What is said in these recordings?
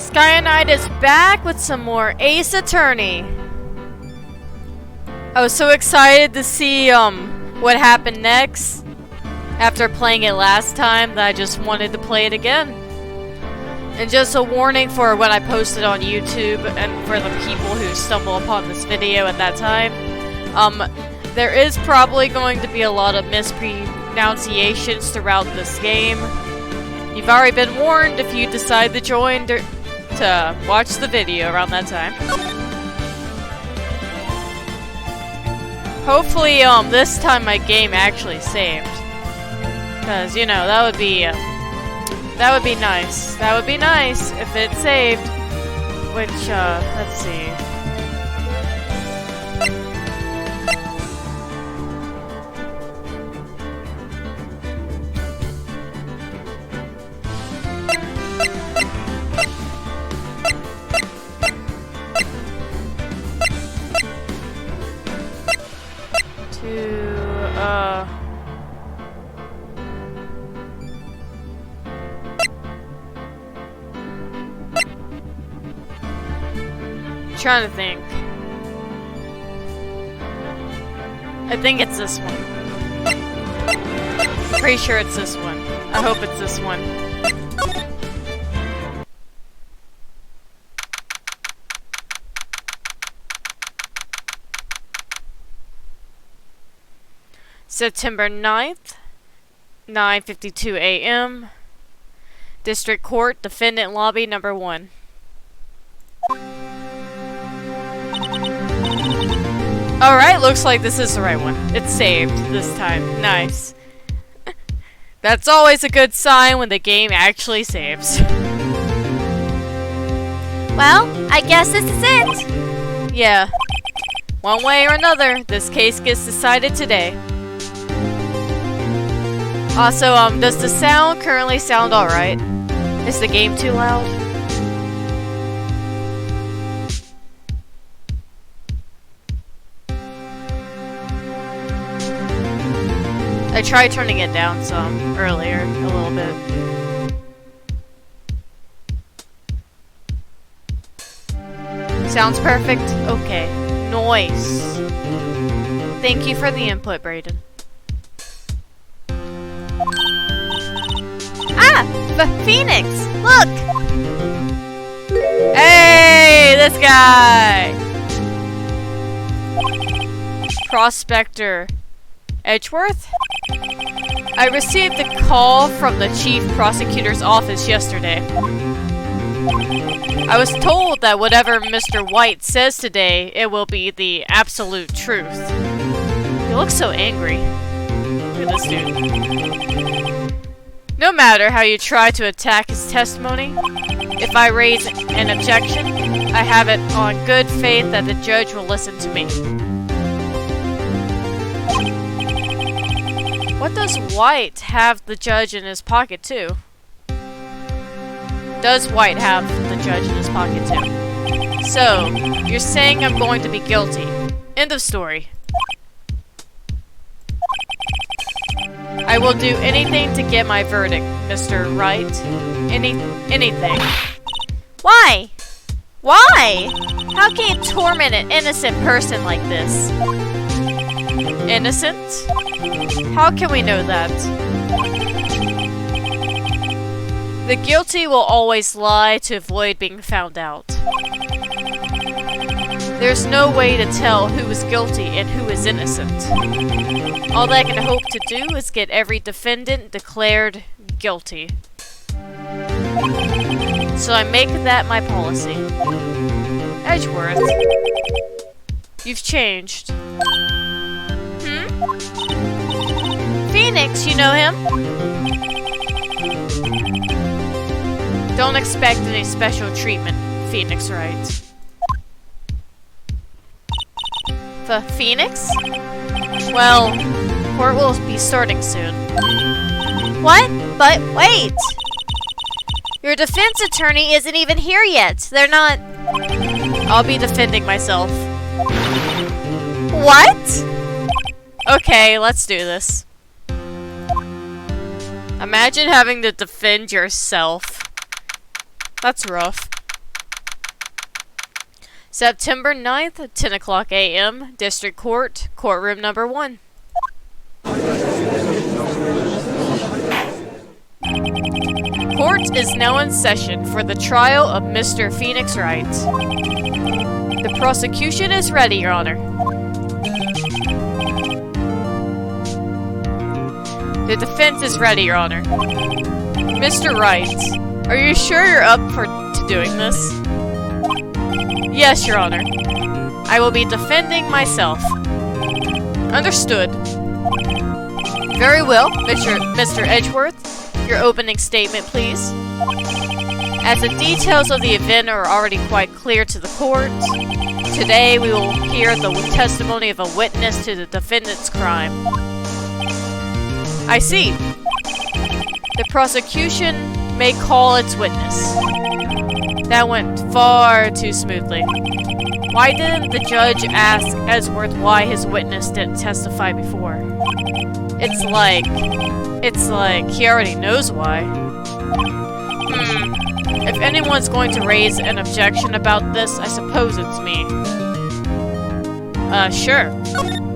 Skyanite is back with some more Ace Attorney. I was so excited to see what happened next after playing it last time that I just wanted to play it again. And just a warning for when I post it on YouTube and for the people who stumble upon this video at that time. There is probably going to be a lot of mispronunciations throughout this game. You've already been warned if you decide to join to watch the video around that time. Hopefully, this time my game actually saved. Cause, you know, that would be nice. That would be nice if it saved. Which, let's see. Trying to think. I think it's this one. Pretty sure it's this one. I hope it's this one. September 9th, 9:52 a.m. District Court, Defendant Lobby Number 1. Alright, looks like this is the right one. It's saved this time. Nice. That's always a good sign when the game actually saves. Well, I guess this is it. Yeah. One way or another, this case gets decided today. Also, does the sound currently sound alright? Is the game too loud? I tried turning it down some earlier, a little bit. Sounds perfect? Okay. Noise. Thank you for the input, Brayden. Ah! Phoenix! Look! Hey! This guy! Prospector Edgeworth? I received a call from the Chief Prosecutor's office yesterday. I was told that whatever Mr. White says today, it will be the absolute truth. He looks so angry. Look at this dude. No matter how you try to attack his testimony, if I raise an objection, I have it on good faith that the judge will listen to me. What does White have the judge in his pocket too? Does White have the judge in his pocket too? So, you're saying I'm going to be guilty. End of story. I will do anything to get my verdict, Mr. Wright. Anything. Why? Why? How can you torment an innocent person like this? Innocent? How can we know that? The guilty will always lie to avoid being found out. There's no way to tell who is guilty and who is innocent. All I can hope to do is get every defendant declared guilty. So I make that my policy. Edgeworth, you've changed. Phoenix, you know him? Don't expect any special treatment, Phoenix Wright. Phoenix? Well, court will be starting soon. What? But wait! Your defense attorney isn't even here yet. They're not... I'll be defending myself. What? Okay, let's do this. Imagine having to defend yourself. That's rough. September 9th, 10 o'clock a.m., District Court, Courtroom Number 1. Court is now in session for the trial of Mr. Phoenix Wright. The prosecution is ready, Your Honor. The defense is ready, Your Honor. Mr. Wright, are you sure you're up to doing this? Yes, Your Honor. I will be defending myself. Understood. Very well, Mr. Edgeworth. Your opening statement, please. As the details of the event are already quite clear to the court, today we will hear the testimony of a witness to the defendant's crime. I see. The prosecution may call its witness. That went far too smoothly. Why didn't the judge ask Edgeworth why his witness didn't testify before? It's like he already knows why. If anyone's going to raise an objection about this, I suppose it's me. Sure.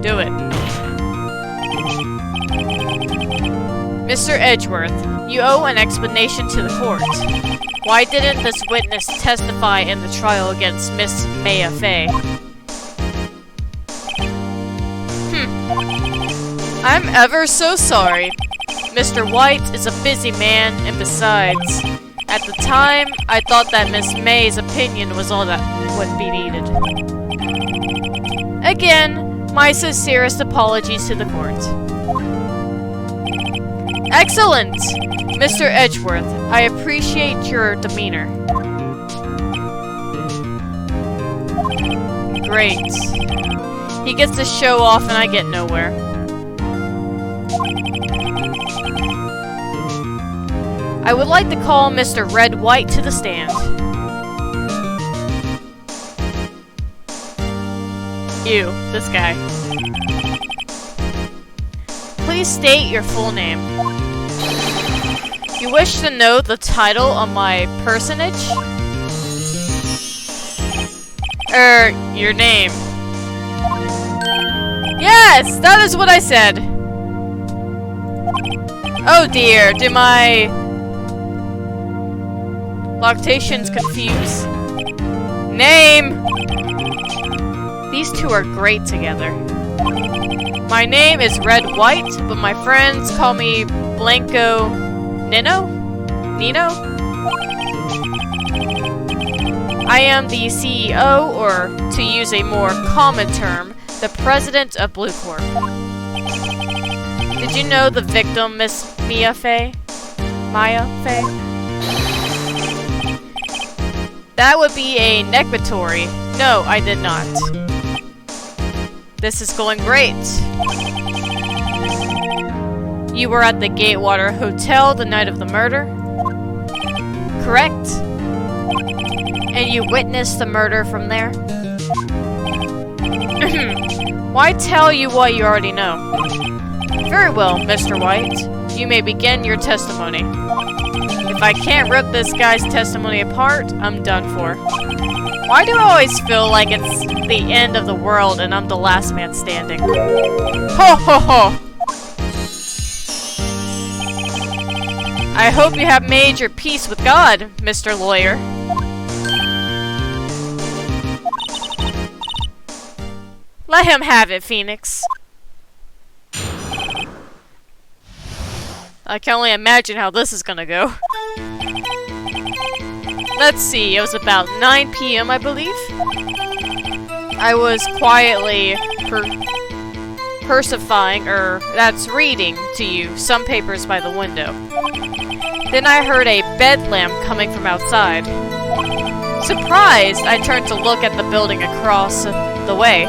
Do it. Mr. Edgeworth, you owe an explanation to the court. Why didn't this witness testify in the trial against Miss Maya Fey? I'm ever so sorry. Mr. White is a busy man, and besides, at the time, I thought that Miss May's opinion was all that would be needed. Again, my sincerest apologies to the court. Excellent! Mr. Edgeworth, I appreciate your demeanor. Great. He gets to show off and I get nowhere. I would like to call Mr. Red White to the stand. You, this guy. Please state your full name. You wish to know the title of my personage? Your name. Yes, that is what I said. Oh dear, do my loctations confuse? Name! These two are great together. My name is Red White, but my friends call me Blanco Nino? I am the CEO, or to use a more common term, the president of Blue Corp. Did you know the victim, Miss Maya Fey? That would be a negatory. No, I did not. This is going great. You were at the Gatewater Hotel the night of the murder? Correct. And you witnessed the murder from there? Why tell you what you already know? Very well, Mr. White. You may begin your testimony. If I can't rip this guy's testimony apart, I'm done for. Why do I always feel like it's the end of the world and I'm the last man standing? Ho ho ho! I hope you have made your peace with God, Mr. Lawyer. Let him have it, Phoenix. I can only imagine how this is gonna go. Let's see, it was about 9 p.m. I believe. I was quietly reading to you some papers by the window. Then I heard a bedlam coming from outside. Surprised, I turned to look at the building across the way.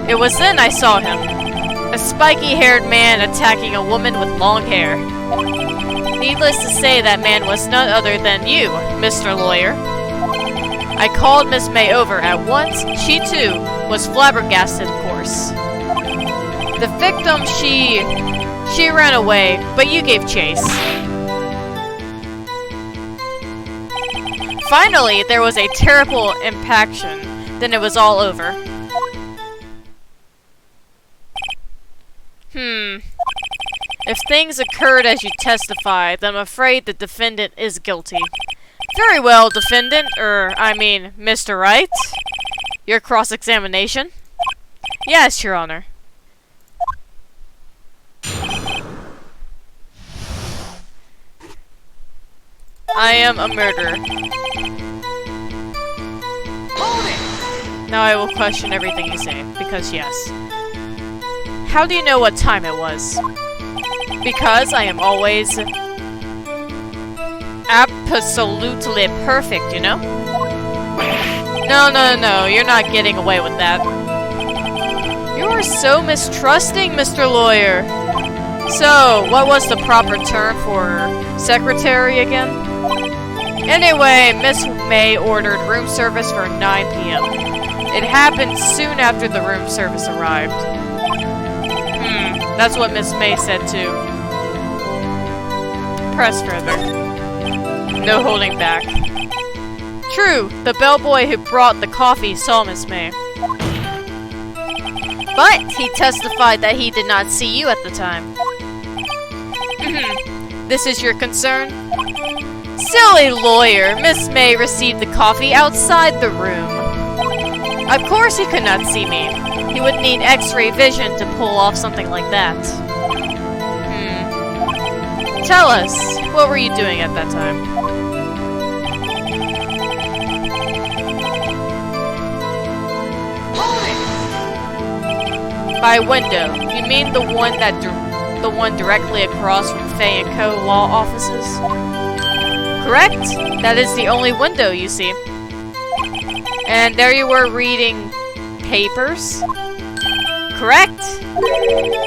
It was then I saw him. A spiky-haired man attacking a woman with long hair. Needless to say, that man was none other than you, Mr. Lawyer. I called Miss May over at once. She, too, was flabbergasted, of course. The victim, she ran away, but you gave chase. finally there was a terrible impaction, then it was all over. If things occurred as you testify, then I'm afraid the defendant is guilty. Very well, defendant, Mr. Wright. Your cross-examination? Yes, Your Honor. I am a murderer. Now I will question everything you say, because yes. How do you know what time it was? Because I am always absolutely perfect, you know? No, you're not getting away with that. You are so mistrusting, Mr. Lawyer. So, what was the proper term for secretary again? Anyway, Miss May ordered room service for 9 p.m. It happened soon after the room service arrived. That's what Miss May said too. Press further. No holding back. True, the bellboy who brought the coffee saw Miss May. But he testified that he did not see you at the time. This is your concern? Silly lawyer, Miss May received the coffee outside the room. Of course he could not see me. He would need X-ray vision to pull off something like that. Tell us, what were you doing at that time? By window, you mean the one directly across from Fay & Co. law offices? Correct. That is the only window you see. And there you were reading papers? Correct.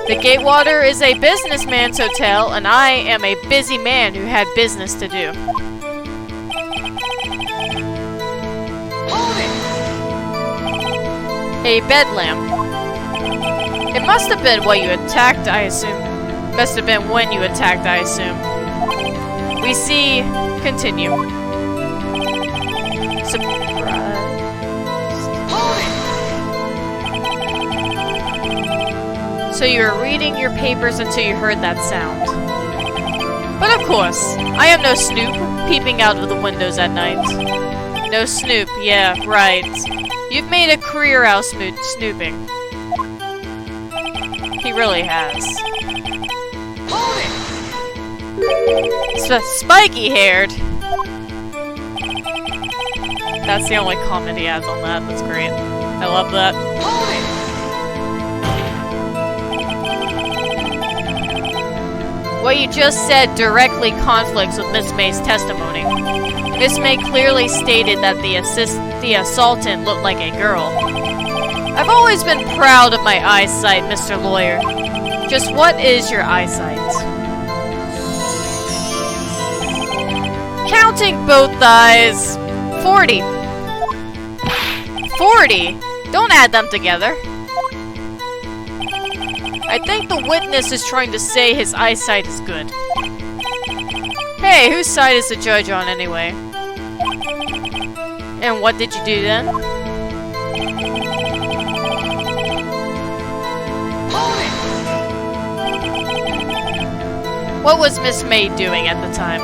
The Gatewater is a businessman's hotel, and I am a busy man who had business to do. A bed lamp. It must have been what you attacked, I assume. Must have been when you attacked, I assume. We see... Continue. Surprise. So you were reading your papers until you heard that sound. But of course, I am no snoop, peeping out of the windows at night. No snoop, yeah, right. You've made a career out of snooping. He really has. Spiky-haired! That's the only comment he has on that. That's great. I love that. What you just said directly conflicts with Miss May's testimony. Miss May clearly stated that the assaultant looked like a girl. I've always been proud of my eyesight, Mr. Lawyer. Just what is your eyesight? Counting both eyes, 40. 40? Don't add them together. I think the witness is trying to say his eyesight is good. Hey, whose side is the judge on anyway? And what did you do then? What was Miss May doing at the time?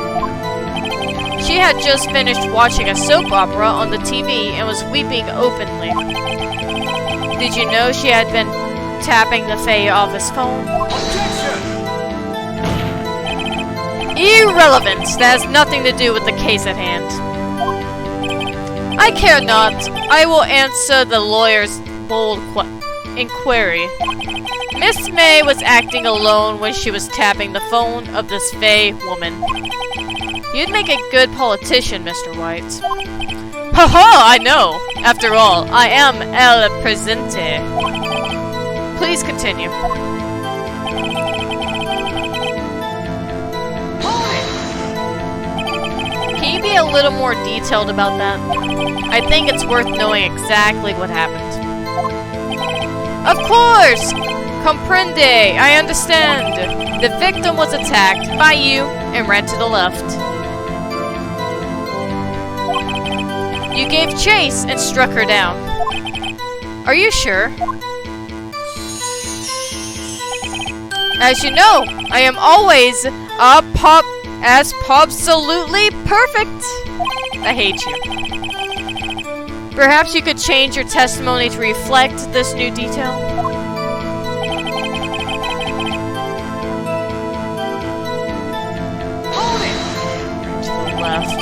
She had just finished watching a soap opera on the TV and was weeping openly. Did you know she had been tapping the Fay office phone? Objection! Irrelevant! That has nothing to do with the case at hand. I care not. I will answer the lawyer's bold inquiry. Miss May was acting alone when she was tapping the phone of this Fay woman. You'd make a good politician, Mr. White. Ha-ha! I know! After all, I am el presente. Please continue. Can you be a little more detailed about that? I think it's worth knowing exactly what happened. Of course! Comprende! I understand. The victim was attacked by you and ran to the left. You gave chase and struck her down. Are you sure? As you know, I am always absolutely perfect. I hate you. Perhaps you could change your testimony to reflect this new detail? To the left.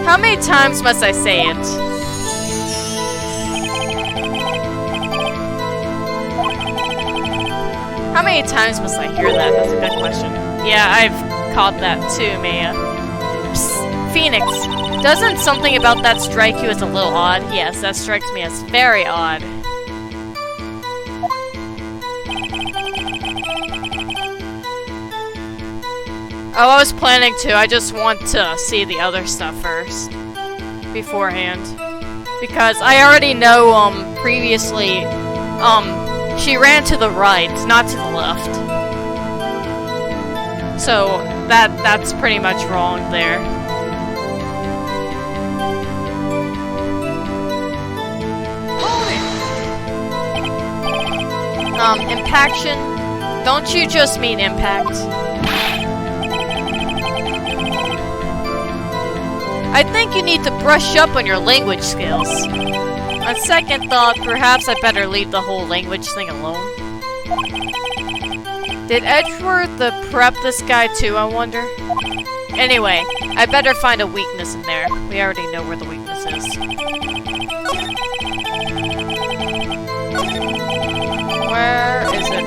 How many times must I say it? How many times must I hear that? That's a good question. Yeah, I've caught that too, Maya. Psst, Phoenix, doesn't something about that strike you as a little odd? Yes, that strikes me as very odd. Oh, I was planning to. I just want to see the other stuff first. Beforehand. Because I already know, previously, she ran to the right, not to the left. So, that's pretty much wrong there. Impaction? Don't you just mean impact? I think you need to brush up on your language skills. On second thought, perhaps I better leave the whole language thing alone. Did Edgeworth prep this guy too, I wonder? Anyway, I better find a weakness in there. We already know where the weakness is. Where is it?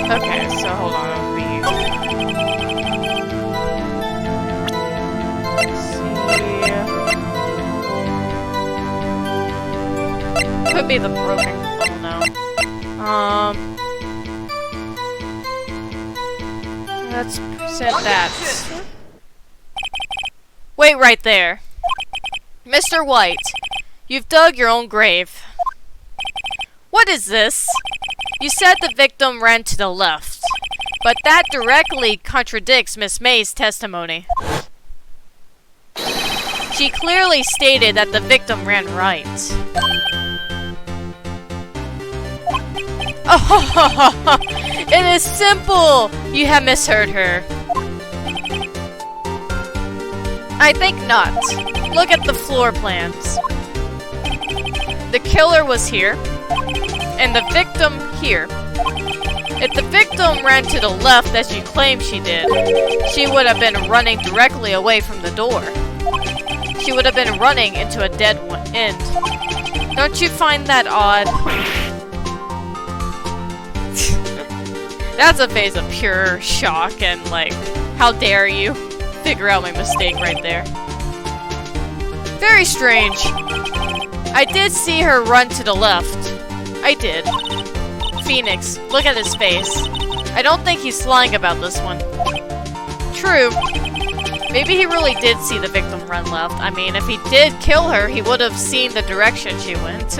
Okay, so hold on, let's see. Could be the broken. Oh no. Let's set that. Wait right there. Mr. White, you've dug your own grave. What is this? You said the victim ran to the left, but that directly contradicts Miss May's testimony. She clearly stated that the victim ran right. Oh, it is simple! You have misheard her. I think not. Look at the floor plans. The killer was here, and the victim here. If the victim ran to the left as you claim she did, she would have been running directly away from the door. She would have been running into a dead end. Don't you find that odd? That's a face of pure shock and like, how dare you figure out my mistake right there. Very strange. I did see her run to the left. I did. Phoenix, look at his face. I don't think he's lying about this one. True. Maybe he really did see the victim run left. I mean, if he did kill her, he would have seen the direction she went.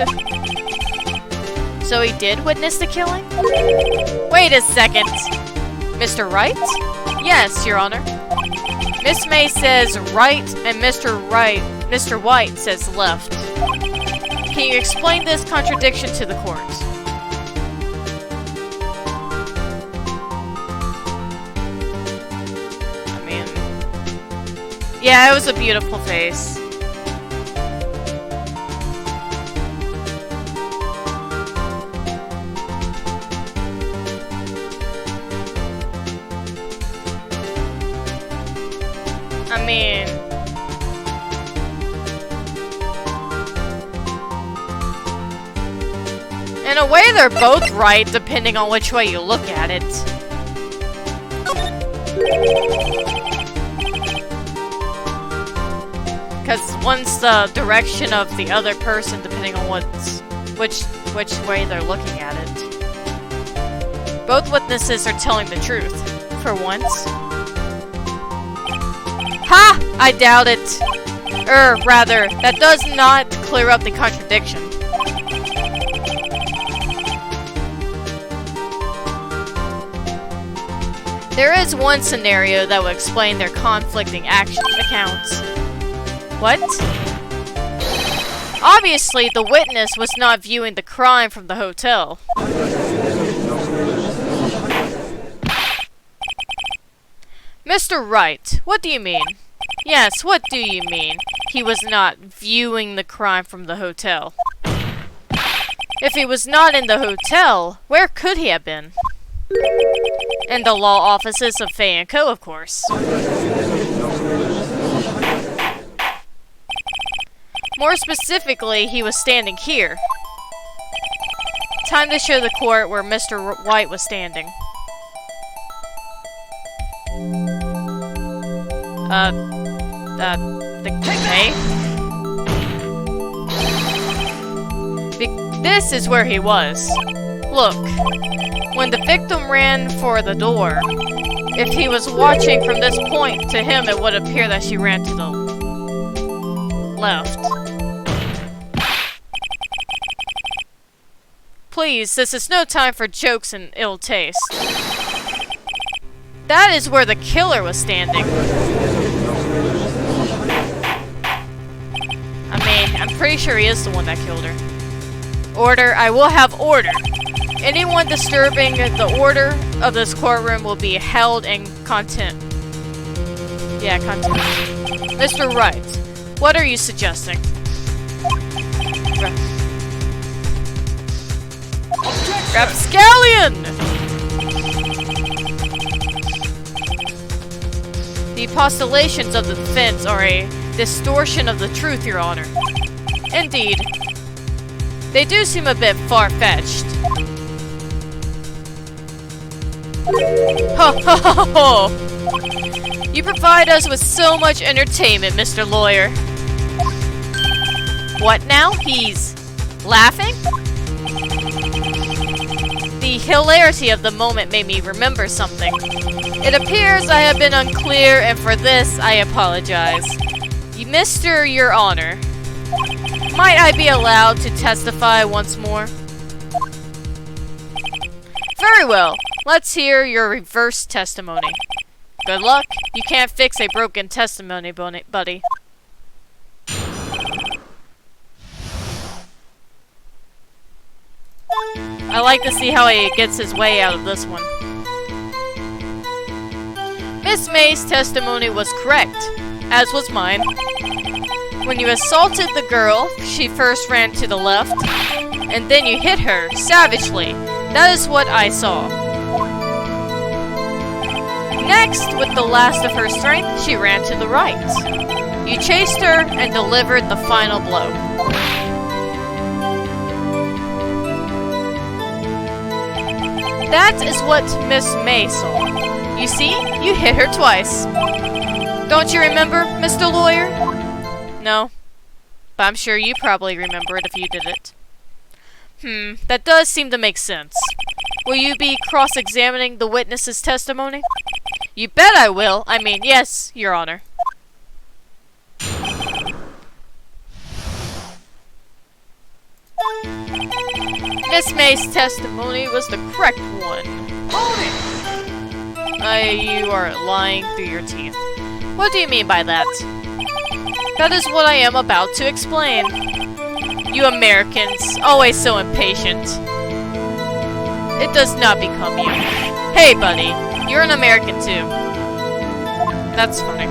So he did witness the killing? Wait a second. Mr. Wright? Yes, Your Honor. Miss May says right and Mr. White says left. Can you explain this contradiction to the court? I mean... yeah, it was a beautiful face. I mean... in a way, they're both right, depending on which way you look at it. Because one's the direction of the other person, depending on which way they're looking at it. Both witnesses are telling the truth, for once. Ha! I doubt it. Rather, that does not clear up the contradiction. There is one scenario that will explain their conflicting accounts. What? Obviously, the witness was not viewing the crime from the hotel. Mr. Wright, what do you mean? Yes, what do you mean? He was not viewing the crime from the hotel. If he was not in the hotel, where could he have been? In the law offices of Fay & Co., of course. More specifically, he was standing here. Time to show the court where Mr. White was standing. Okay. This is where he was. Look, when the victim ran for the door, if he was watching from this point, to him it would appear that she ran to the left. Please, this is no time for jokes and ill taste. That is where the killer was standing. I mean, I'm pretty sure he is the one that killed her. Order, I will have order. Anyone disturbing the order of this courtroom will be held in contempt. Yeah, contempt. Mr. Wright, what are you suggesting? Rapscallion! The postulations of the defense are a distortion of the truth, Your Honor. Indeed. They do seem a bit far-fetched. Ho ho ho ho! You provide us with so much entertainment, Mr. Lawyer. What now? He's laughing? The hilarity of the moment made me remember something. It appears I have been unclear, and for this I apologize. Mr. Your Honor, might I be allowed to testify once more? Very well. Let's hear your reverse testimony. Good luck. You can't fix a broken testimony, buddy. I like to see how he gets his way out of this one. Miss May's testimony was correct, as was mine. When you assaulted the girl, she first ran to the left, and then you hit her savagely. That is what I saw. Next, with the last of her strength, she ran to the right. You chased her and delivered the final blow. That is what Miss May saw. You see, you hit her twice. Don't you remember, Mr. Lawyer? No, but I'm sure you probably remember it if you did it. That does seem to make sense. Will you be cross-examining the witness's testimony? You bet I will. I mean, yes, Your Honor. Miss May's testimony was the correct one. You are lying through your teeth. What do you mean by that? That is what I am about to explain. You Americans, always so impatient. It does not become you. Hey, buddy, you're an American too. That's funny.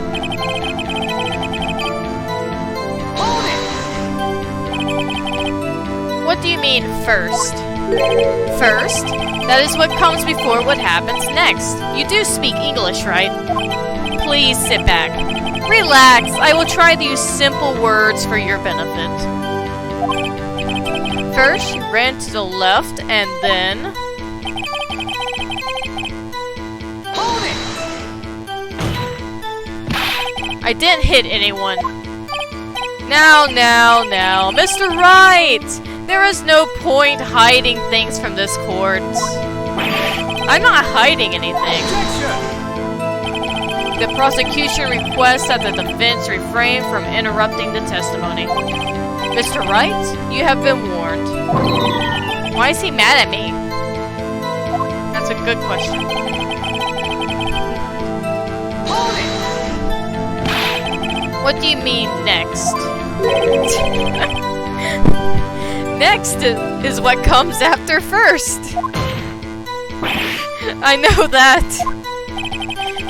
What do you mean, first? First? That is what comes before what happens next. You do speak English, right? Please sit back. Relax, I will try to use simple words for your benefit. First, you ran to the left, and then... I didn't hit anyone. Now, Mr. Wright! There is no point hiding things from this court. I'm not hiding anything. The prosecution requests that the defense refrain from interrupting the testimony. Mr. Wright, you have been warned. Why is he mad at me? That's a good question. What do you mean, next? Next is what comes after first. I know that.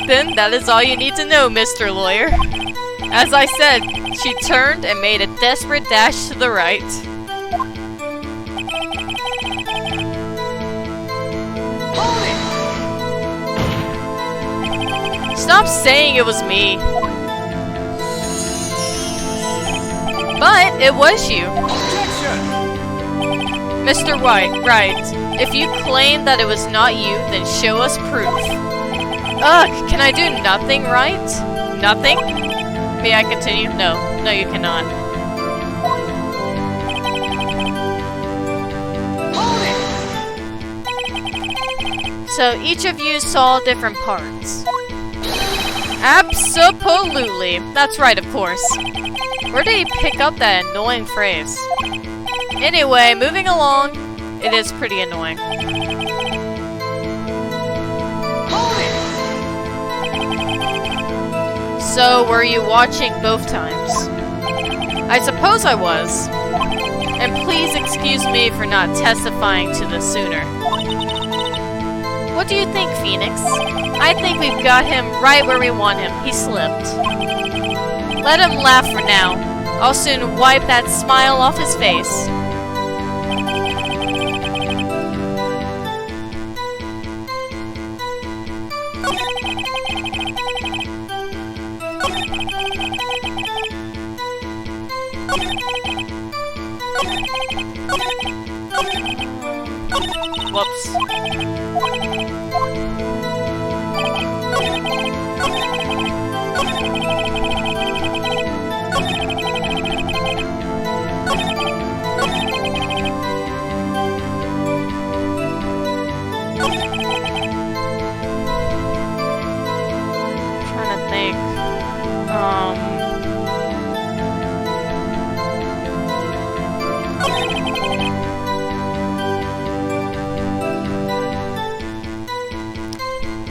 Then that is all you need to know, Mr. Lawyer. As I said, she turned and made a desperate dash to the right. Stop saying it was me. But it was you. Mr. Wright, if you claim that it was not you, then show us proof. Ugh, can I do nothing, right? Nothing? May I continue? No, you cannot. So each of you saw different parts. Absolutely. That's right, of course. Where did he pick up that annoying phrase? Anyway, moving along. It is pretty annoying. So, were you watching both times? I suppose I was. And please excuse me for not testifying to this sooner. What do you think, Phoenix? I think we've got him right where we want him. He slipped. Let him laugh for now. I'll soon wipe that smile off his face. Whoops. Trying to think.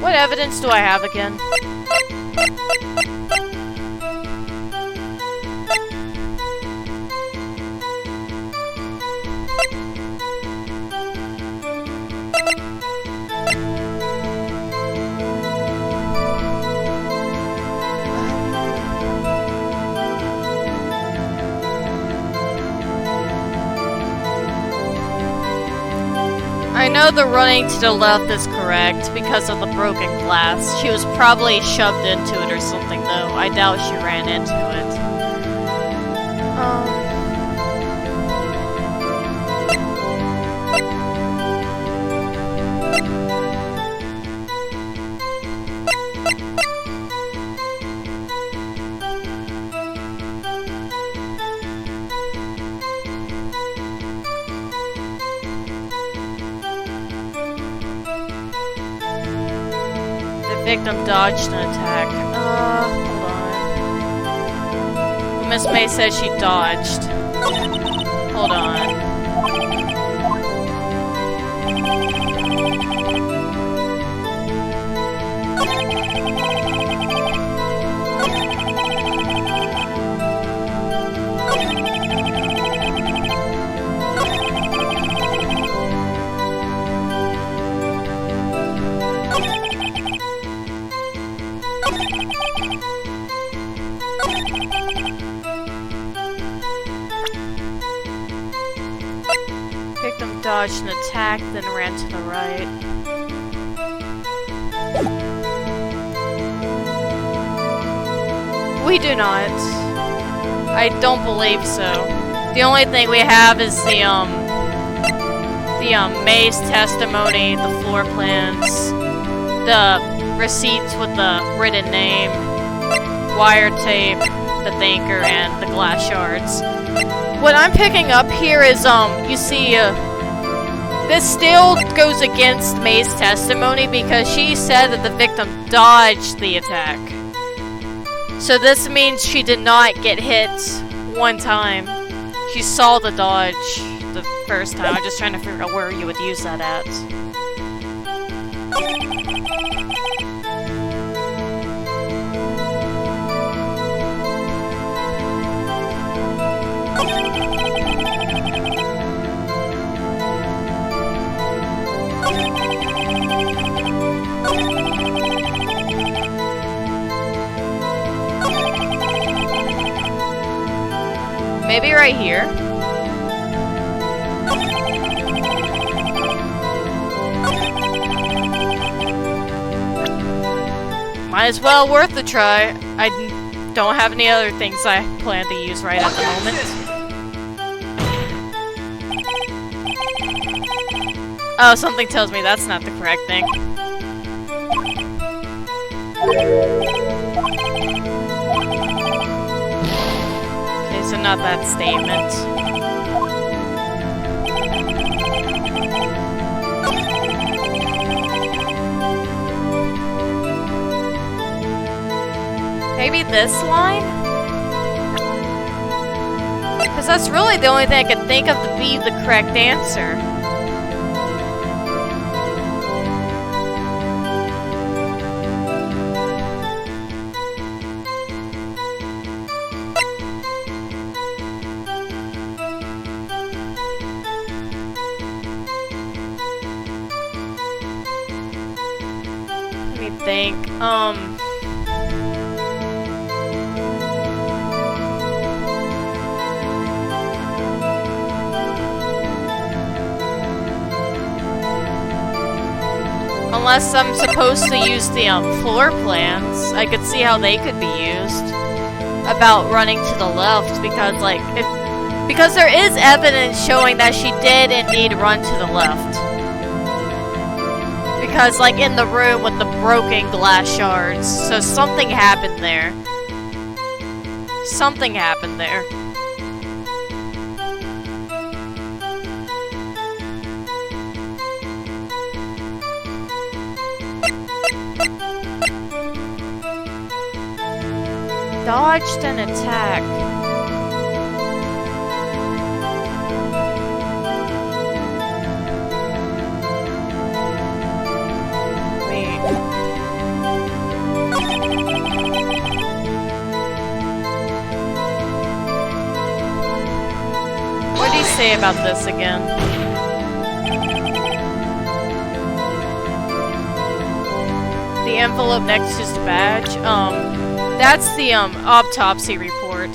What evidence do I have again? I know the running to the left is correct because of the broken glass. She was probably shoved into it or something, though. I doubt she ran into it. Victim dodged an attack. Hold on. Miss May says she dodged. Hold on. Victim dodged an attack, then ran to the right. We do not. I don't believe so. The only thing we have is the May's testimony, the floor plans, the receipts with the written name, wire tape, the thinker, and the glass shards. What I'm picking up here is, you see, this still goes against May's testimony because she said that the victim dodged the attack. So this means she did not get hit one time. She saw the dodge the first time. I'm just trying to figure out where you would use that at. Maybe right here? Might as well worth a try. I don't have any other things I plan to use right at the moment. Oh, something tells me that's not the correct thing. Okay, so not that statement. Maybe this line? Because that's really the only thing I could think of to be the correct answer. Let me think. Unless I'm supposed to use the floor plans, I could see how they could be used. About running to the left, because like, because there is evidence showing that she did indeed run to the left. Because like in the room with the broken glass shards, so something happened there. Something happened there. Dodged an attack. Wait. What do you say about this again? The envelope next to his badge? That's the autopsy report.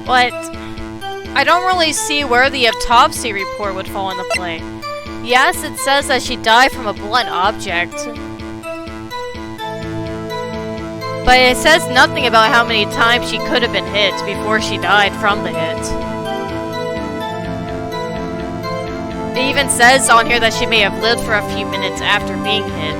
But I don't really see where the autopsy report would fall into play. Yes, it says that she died from a blunt object. But it says nothing about how many times she could have been hit before she died from the hit. It even says on here that she may have lived for a few minutes after being hit.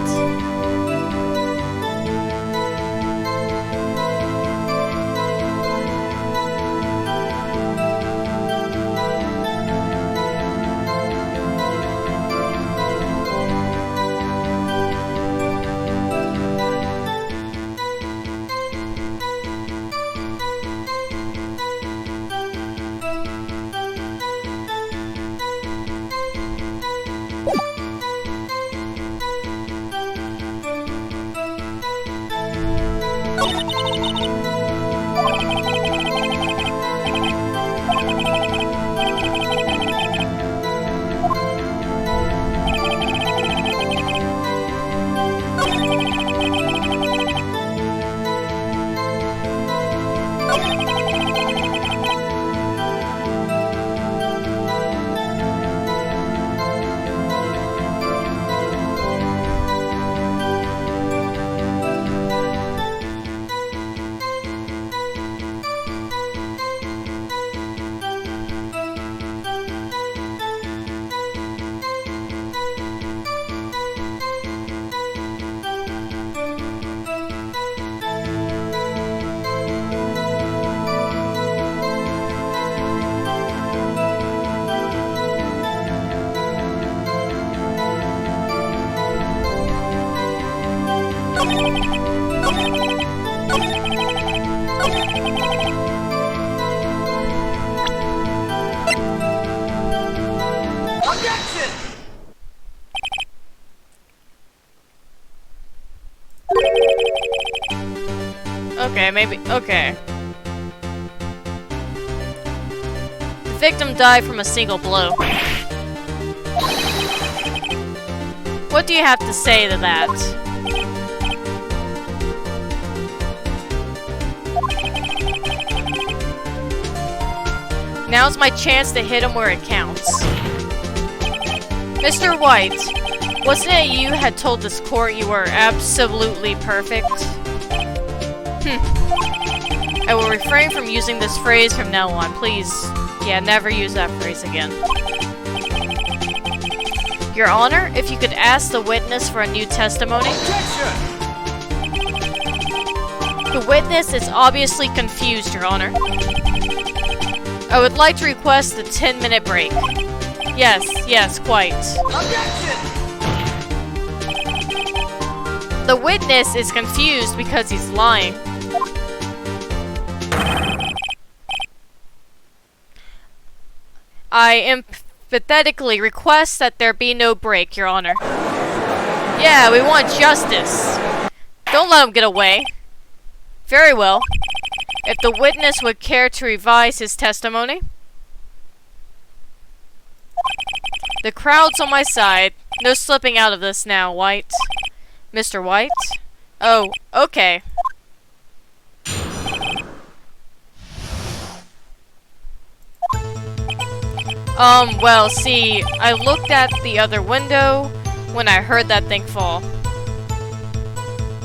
Okay, maybe. Okay. The victim died from a single blow. What do you have to say to that? Now's my chance to hit him where it counts. Mr. White, wasn't it you had told this court you were absolutely perfect? I will refrain from using this phrase from now on, please. Yeah, never use that phrase again. Your Honor, if you could ask the witness for a new testimony. Objection! The witness is obviously confused, Your Honor. I would like to request a 10-minute break. Yes, quite. Objection! The witness is confused because he's lying. I empathetically request that there be no break, Your Honor. Yeah, we want justice. Don't let him get away. Very well. If the witness would care to revise his testimony. The crowd's on my side. No slipping out of this now, White. Mr. White? Oh, okay. Well, see, I looked at the other window when I heard that thing fall.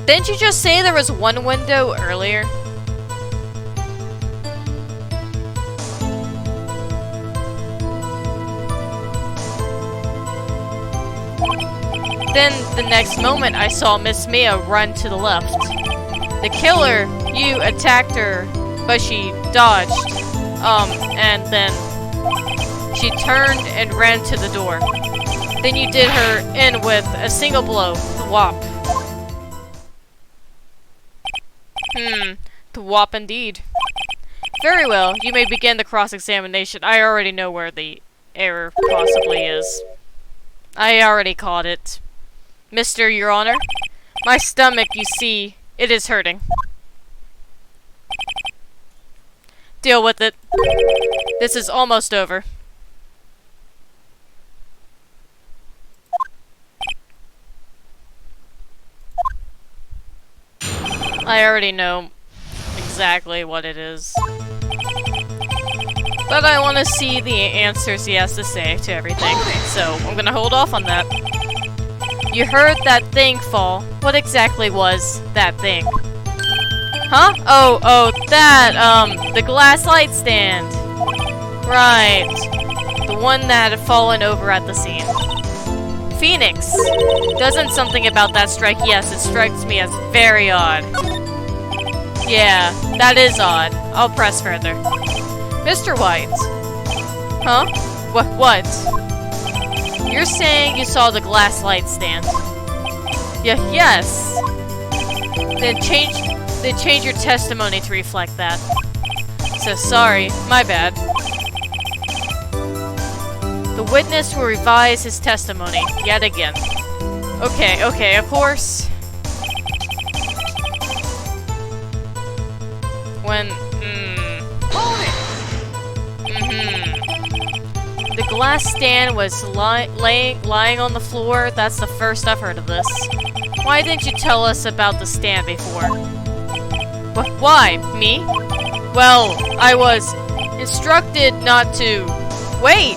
Didn't you just say there was one window earlier? Then, the next moment, I saw Miss Mia run to the left. The killer, you attacked her, but she dodged. And then she turned and ran to the door. Then you did her in with a single blow. Thwop. Thwop indeed. Very well, you may begin the cross-examination. I already know where the error possibly is. I already caught it. Mr. Your Honor, my stomach, you see, it is hurting. Deal with it. This is almost over. I already know exactly what it is. But I want to see the answers he has to say to everything, so I'm gonna hold off on that. You heard that thing fall. What exactly was that thing? Huh? Oh, that, the glass light stand. Right. The one that had fallen over at the scene. Phoenix. Doesn't something about that strike? Yes, it strikes me as very odd. Yeah, that is odd. I'll press further. Mr. White. Huh? What? You're saying you saw the glass light stand? Yes. Then change your testimony to reflect that. So sorry, my bad. The witness will revise his testimony yet again. Okay, of course. When, The glass stand was lying on the floor. That's the first I've heard of this. Why didn't you tell us about the stand before? Why? Me? Well, I was instructed not to... Wait!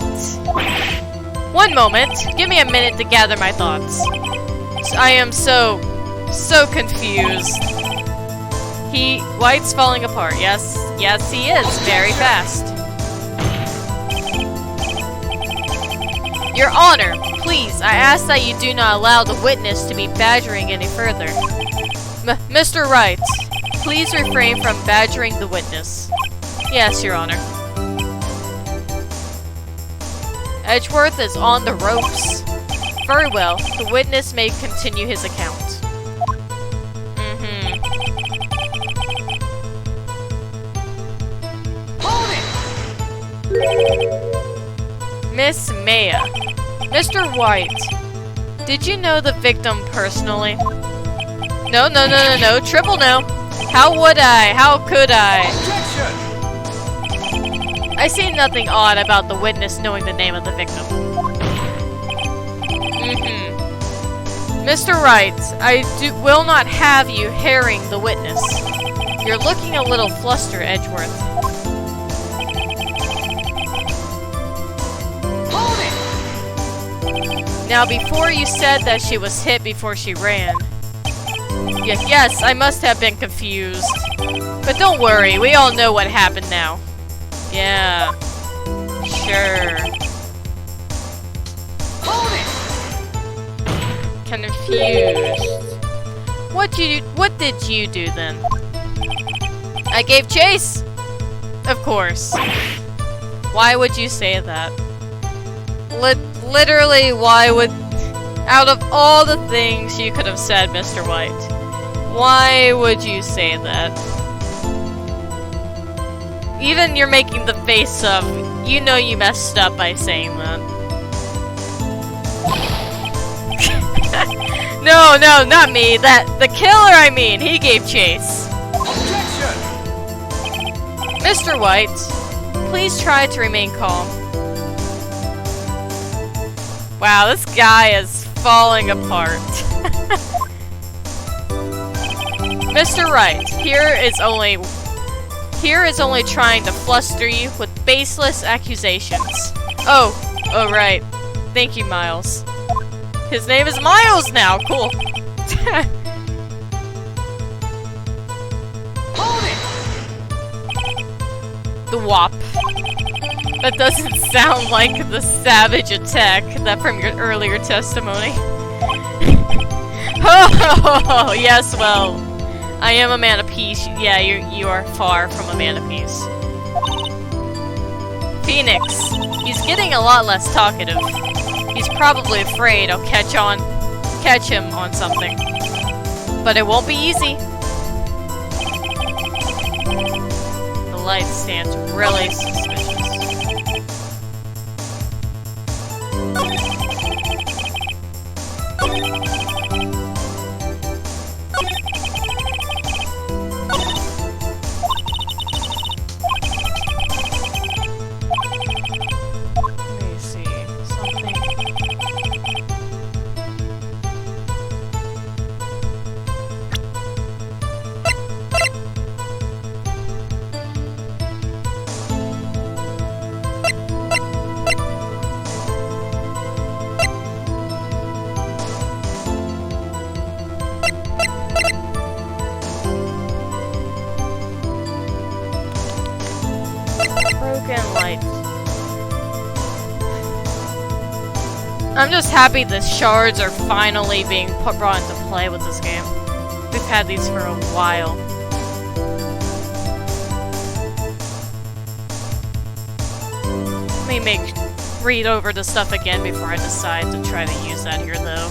One moment. Give me a minute to gather my thoughts. I am so confused. White's falling apart. Yes, he is. Very fast. Your Honor, please, I ask that you do not allow the witness to be badgering any further. Mr. Wright, please refrain from badgering the witness. Yes, Your Honor. Edgeworth is on the ropes. Very well, the witness may continue his account. Miss Maya. Mr. White, did you know the victim personally? No, triple no. How would I? How could I? Objection! I see nothing odd about the witness knowing the name of the victim. Mr. Wright, will not have you harrying the witness. You're looking a little flustered, Edgeworth. Now, before you said that she was hit before she ran. Yes, I must have been confused. But don't worry, we all know what happened now. Yeah. Sure. Confused. What did you do then? I gave chase! Of course. Why would you say that? Literally, why would... Out of all the things you could have said, Mr. White, why would you say that? Even you're making the face of, you know you messed up by saying that. No, not me. The killer, I mean, he gave chase. Objection! Mr. White, please try to remain calm. Wow, this guy is falling apart. Mr. Wright, here is only trying to fluster you with baseless accusations. Oh, right. Thank you, Miles. His name is Miles now. Cool. The WAP. That doesn't sound like the savage attack that from your earlier testimony. Oh, yes, well, I am a man of peace. Yeah, you are far from a man of peace. Phoenix. He's getting a lot less talkative. He's probably afraid I'll catch him on something. But it won't be easy. The light stands really suspicious. I'm just happy the shards are finally being brought into play with this game. We've had these for a while. Let me read over the stuff again before I decide to try to use that here, though.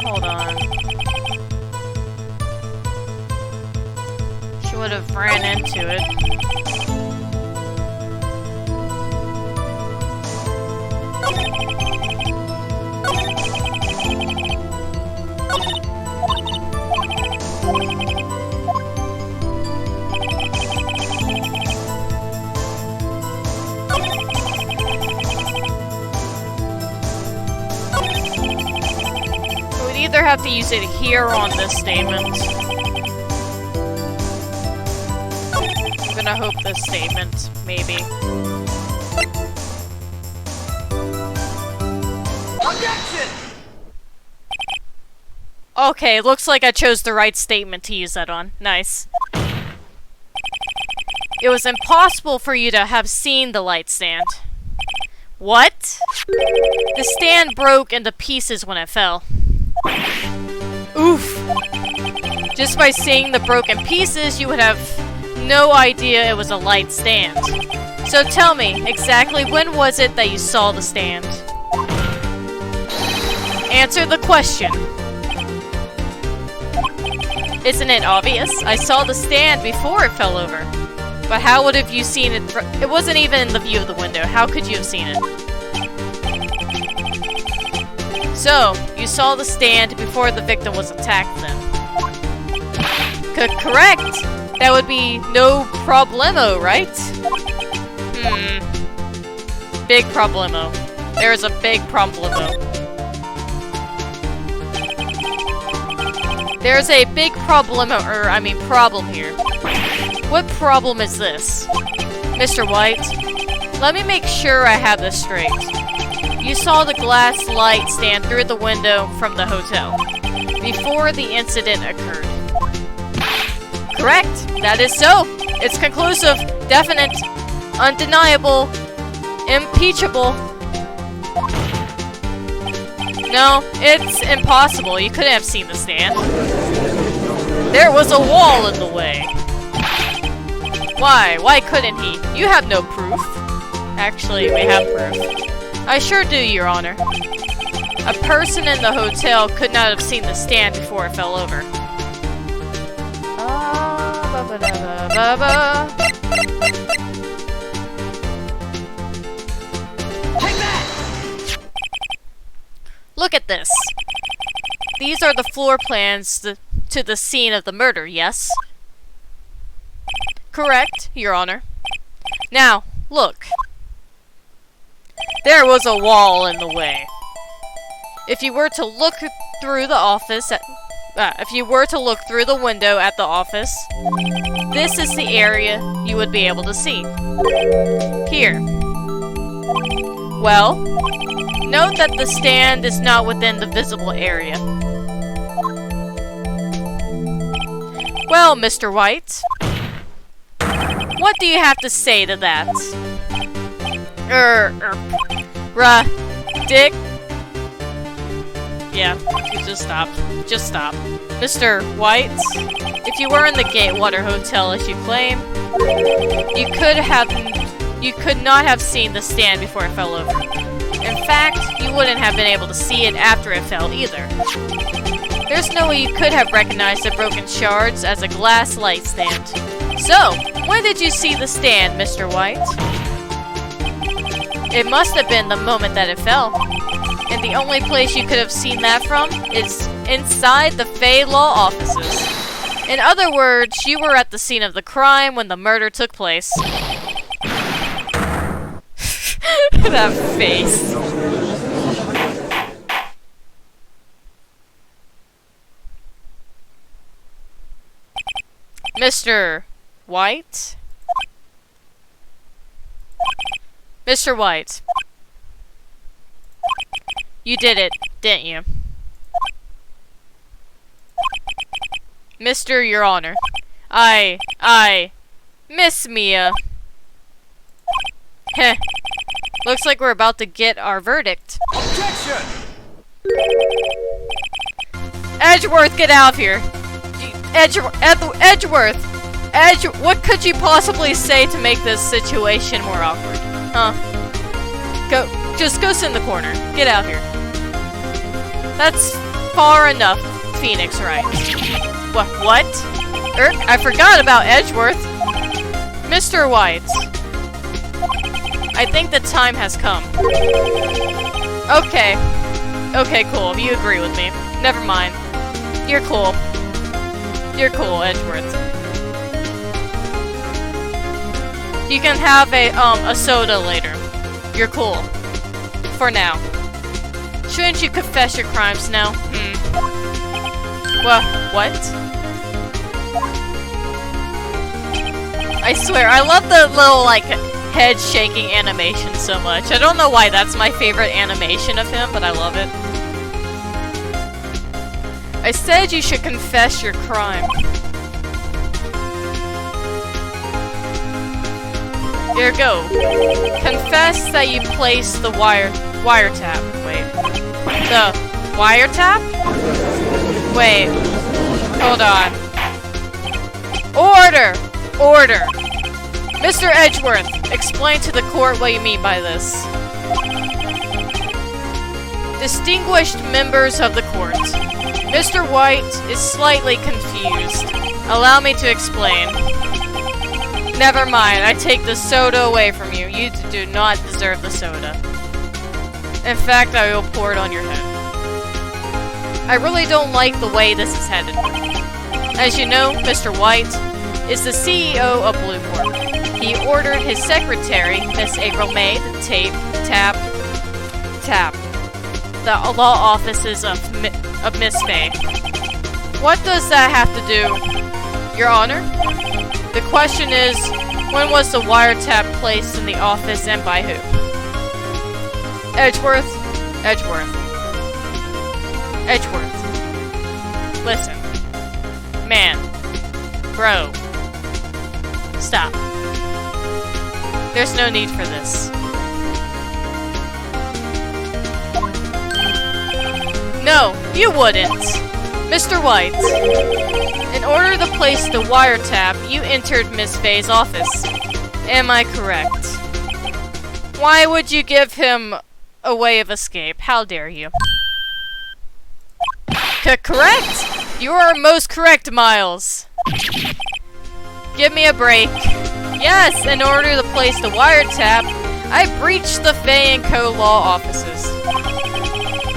Hold on. She would have ran into it. have to use it here on this statement. I'm gonna hope this statement, maybe. Objection! Okay, looks like I chose the right statement to use that on. Nice. It was impossible for you to have seen the light stand. What? The stand broke into pieces when it fell. Oof. Just by seeing the broken pieces, you would have no idea it was a light stand. So tell me, exactly when was it that you saw the stand? Answer the question. Isn't it obvious? I saw the stand before it fell over. But how would have you seen it? It wasn't even in the view of the window. How could you have seen it? So, you saw the stand before the victim was attacked then. Correct! That would be no problemo, right? Big problemo. There is a big problemo. There's a big problem here. What problem is this? Mr. White, let me make sure I have this straight. You saw the glass light stand through the window from the hotel before the incident occurred. Correct. That is so. It's conclusive, definite, undeniable, impeachable. No, it's impossible. You couldn't have seen the stand. There was a wall in the way. Why? Why couldn't he? You have no proof. Actually, we have proof. I sure do, Your Honor. A person in the hotel could not have seen the stand before it fell over. Take that! Look at this. These are the floor plans to the scene of the murder, yes? Correct, Your Honor. Now, look. There was a wall in the way. If you were to look through the office if you were to look through the window at the office, this is the area you would be able to see. Here. Well, note that the stand is not within the visible area. Well, Mr. White, what do you have to say to that? Dick? Yeah, you just stop. Just stop. Mr. White, if you were in the Gatewater Hotel as you claim, you could not have seen the stand before it fell over. In fact, you wouldn't have been able to see it after it fell either. There's no way you could have recognized the broken shards as a glass light stand. So, when did you see the stand, Mr. White? It must have been the moment that it fell. And the only place you could have seen that from is inside the Fey Law offices. In other words, you were at the scene of the crime when the murder took place. That face. Mr. White? Mr. White. You did it, didn't you? Mr. Your Honor. Miss Mia. Heh. Looks like we're about to get our verdict. Objection! Edgeworth, get out of here! Edgeworth! What could you possibly say to make this situation more awkward? Huh? Just go sit in the corner. Get out here. That's far enough, Phoenix Wright. What? I forgot about Edgeworth. Mr. White. I think the time has come. Okay. Okay, cool. You agree with me. Never mind. You're cool. You're cool, Edgeworth. You can have a soda later. You're cool. For now. Shouldn't you confess your crimes now? What? I swear, I love the little, like, head-shaking animation so much. I don't know why that's my favorite animation of him, but I love it. I said you should confess your crime. Here you go. Confess that you placed the wiretap. Wait. The wiretap? Wait. Hold on. Order! Order! Mr. Edgeworth, explain to the court what you mean by this. Distinguished members of the court, Mr. White is slightly confused. Allow me to explain. Never mind, I take the soda away from you. You do not deserve the soda. In fact, I will pour it on your head. I really don't like the way this is headed. As you know, Mr. White is the CEO of Blue Corp. He ordered his secretary, Miss April May, to tap the law offices of Miss Fay. What does that have to do, Your Honor? The question is, when was the wiretap placed in the office and by who? Edgeworth. Listen. Man. Bro. Stop. There's no need for this. No, you wouldn't. Mr. White, in order to place the wiretap, you entered Miss Fay's office. Am I correct? Why would you give him a way of escape? How dare you? Correct? You are most correct, Miles. Give me a break. Yes, in order to place the wiretap, I breached the Fay & Co. law offices.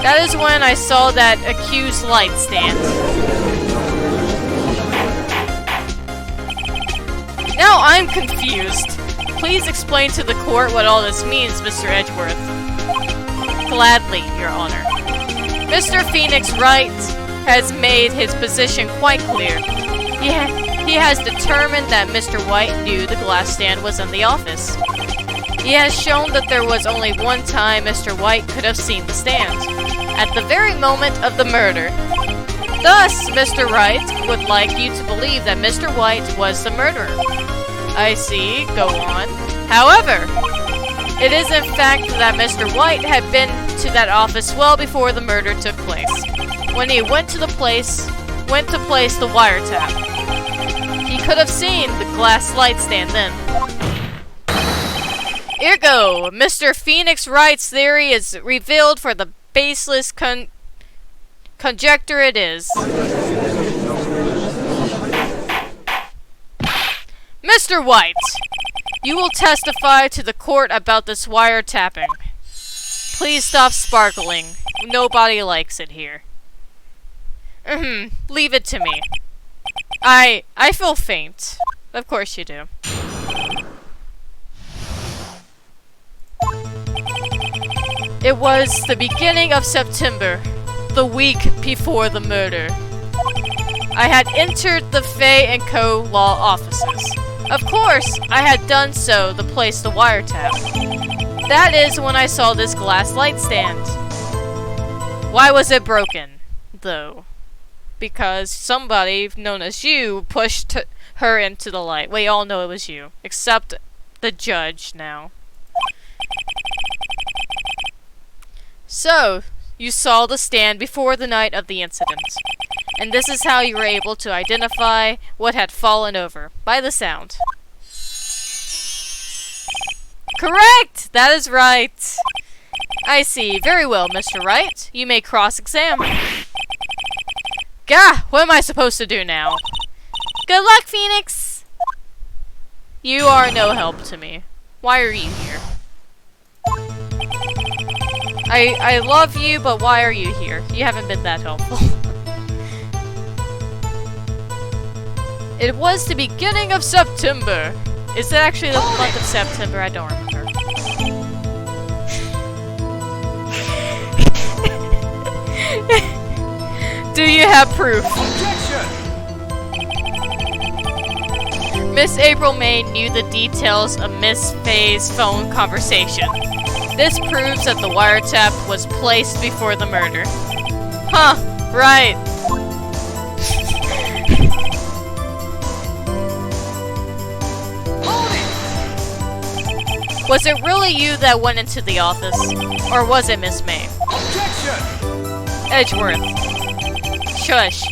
That is when I saw that accused light stand. Now I'm confused. Please explain to the court what all this means, Mr. Edgeworth. Gladly, Your Honor. Mr. Phoenix Wright has made his position quite clear. He has determined that Mr. White knew the glass stand was in the office. He has shown that there was only one time Mr. White could have seen the stand. At the very moment of the murder. Thus, Mr. Wright would like you to believe that Mr. White was the murderer. I see. Go on. However, it is in fact that Mr. White had been to that office well before the murder took place. When he went to place the wiretap. He could have seen the glass light stand then. Ergo, Mr. Phoenix Wright's theory is revealed for the baseless conjecture it is. Mr. White, you will testify to the court about this wiretapping. Please stop sparkling. Nobody likes it here. Leave it to me. I feel faint. Of course you do. It was the beginning of September, the week before the murder. I had entered the Fay & Co. law offices. Of course, I had done so to place the wiretap. That is when I saw this glass light stand. Why was it broken, though? Because somebody known as you pushed her into the light. We all know it was you, except the judge now. So, you saw the stand before the night of the incident. And this is how you were able to identify what had fallen over, by the sound. Correct! That is right. I see. Very well, Mr. Wright. You may cross-examine. Gah! What am I supposed to do now? Good luck, Phoenix! You are no help to me. Why are you here? I love you, but why are you here? You haven't been that helpful. It was the beginning of September. Is it actually the month of September? I don't remember. Do you have proof? Objection! Miss April May knew the details of Miss Faye's phone conversation. This proves that the wiretap was placed before the murder. Huh, right. Hold it! Was it really you that went into the office? Or was it Miss May? Objection! Edgeworth. Shush.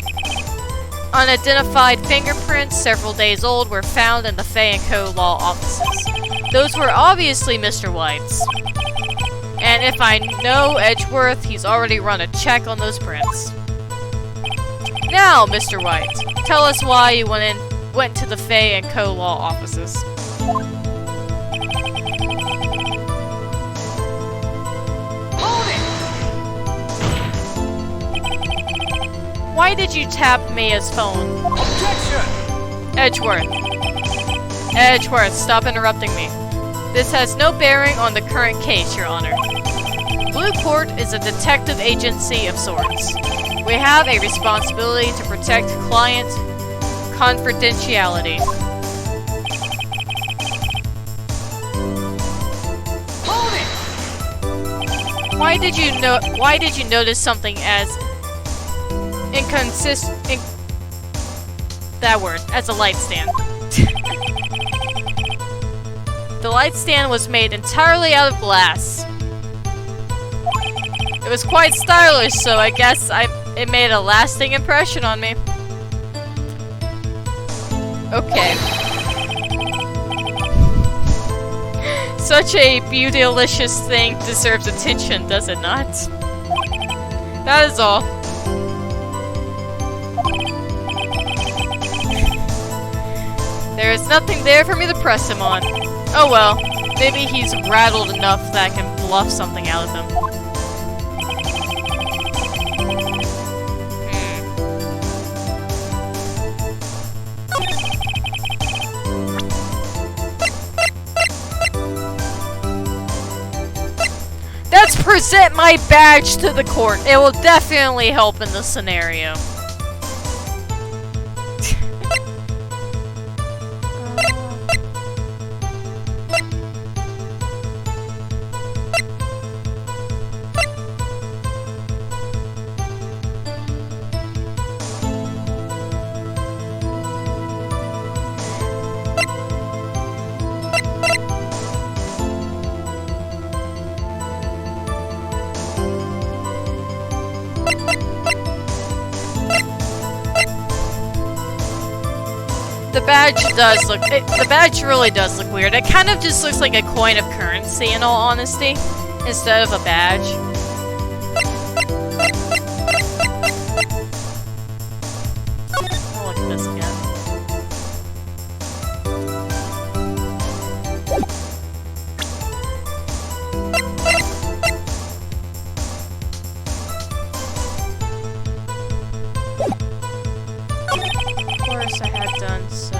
Unidentified fingerprints, several days old, were found in the Fay & Co. law offices. Those were obviously Mr. White's. And if I know Edgeworth, he's already run a check on those prints. Now, Mr. White, tell us why you went to the Fay & Co. law offices. Hold it! Why did you tap Mia's phone? Objection! Edgeworth. Edgeworth, stop interrupting me. This has no bearing on the current case, Your Honor. Blue Court is a detective agency of sorts. We have a responsibility to protect client confidentiality. Hold it! Why did you notice something as inconsistent? That word, as a light stand. The light stand was made entirely out of glass. It was quite stylish, so I guess it made a lasting impression on me. Okay. Such a beautylicious thing deserves attention, does it not? That is all. There is nothing there for me to press him on. Oh well, maybe he's rattled enough that I can bluff something out of him. Let's present my badge to the court. It will definitely help in this scenario. The badge really does look weird. It kind of just looks like a coin of currency, in all honesty, instead of a badge. I'll look at this again. Of course I had done so.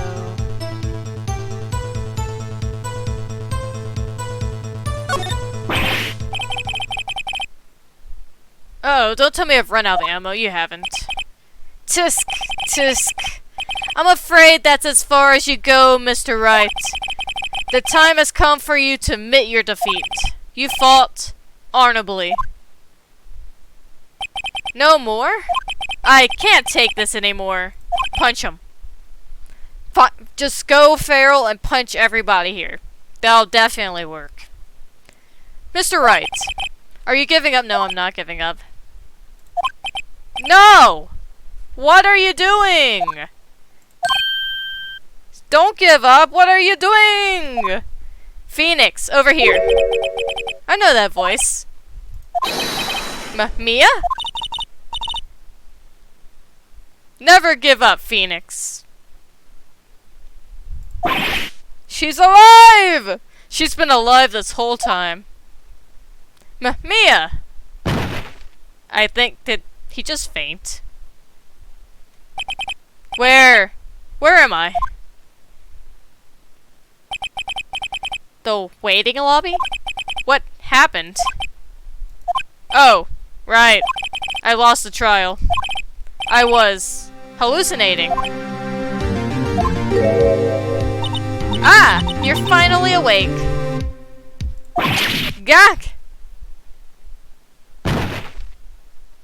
Oh, don't tell me I've run out of ammo. You haven't. Tisk, tisk. I'm afraid that's as far as you go, Mr. Wright. The time has come for you to admit your defeat. You fought honorably. No more? I can't take this anymore. Punch him. Just go feral and punch everybody here. That'll definitely work. Mr. Wright, are you giving up? No, I'm not giving up. No! What are you doing? Don't give up! What are you doing? Phoenix, over here. I know that voice. Mia? Never give up, Phoenix. She's alive! She's been alive this whole time. Mia! I think, did he just faint? Where am I? The waiting lobby? What happened? Oh, right. I lost the trial. I was hallucinating. Ah! You're finally awake. Gak!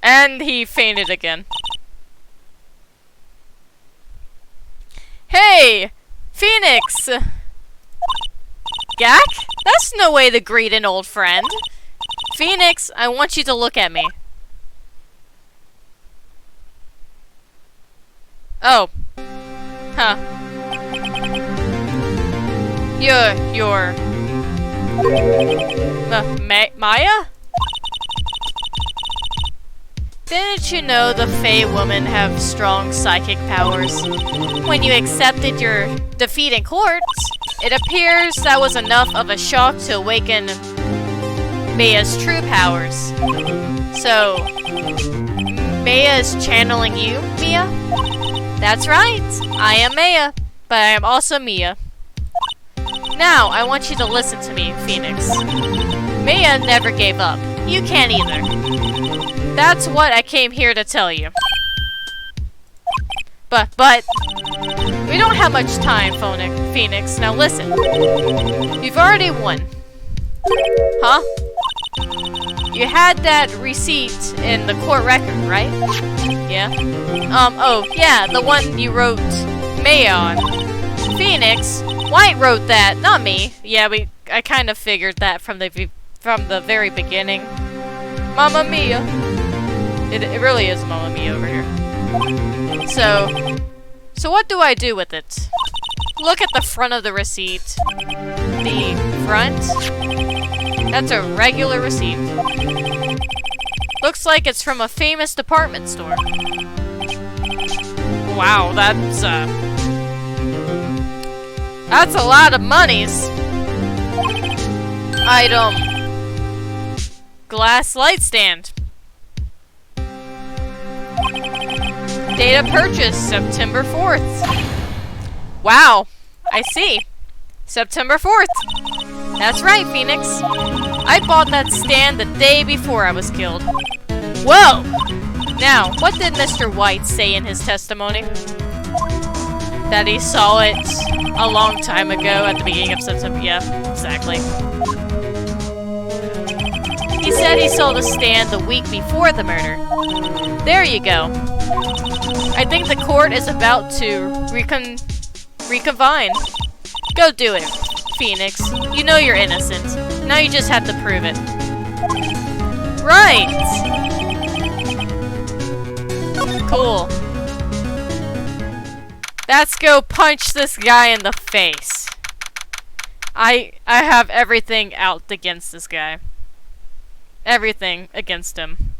And he fainted again. Hey! Phoenix! Gak? That's no way to greet an old friend. Phoenix, I want you to look at me. Oh. Huh. You're... Maya? Didn't you know the Fey women have strong psychic powers? When you accepted your defeat in court, it appears that was enough of a shock to awaken Maya's true powers. So, Maya is channeling you, Mia? That's right, I am Maya, but I am also Mia. Now, I want you to listen to me, Phoenix. Maya never gave up. You can't either. That's what I came here to tell you. But, we don't have much time, Phoenix. Now listen. You've already won. Huh? You had that receipt in the court record, right? Yeah? Oh, yeah, the one you wrote Maya on. Phoenix, Wright wrote that, not me. Yeah, I kind of figured that from the very beginning. Mamma Mia. It really is Mamma Mia over here. So what do I do with it? Look at the front of the receipt. The front? That's a regular receipt. Looks like it's from a famous department store. Wow, that's a lot of monies. Item. Glass light stand. Date of purchase, September 4th. Wow, I see. September 4th. That's right, Phoenix. I bought that stand the day before I was killed. Whoa! Now, what did Mr. White say in his testimony? That he saw it a long time ago at the beginning of September. Yeah, exactly. He said he saw the stand the week before the murder. There you go. I think the court is about to reconvene. Go do it, Phoenix. You know you're innocent. Now you just have to prove it. Right! Cool. Let's go punch this guy in the face. I have everything out against this guy. Everything against him.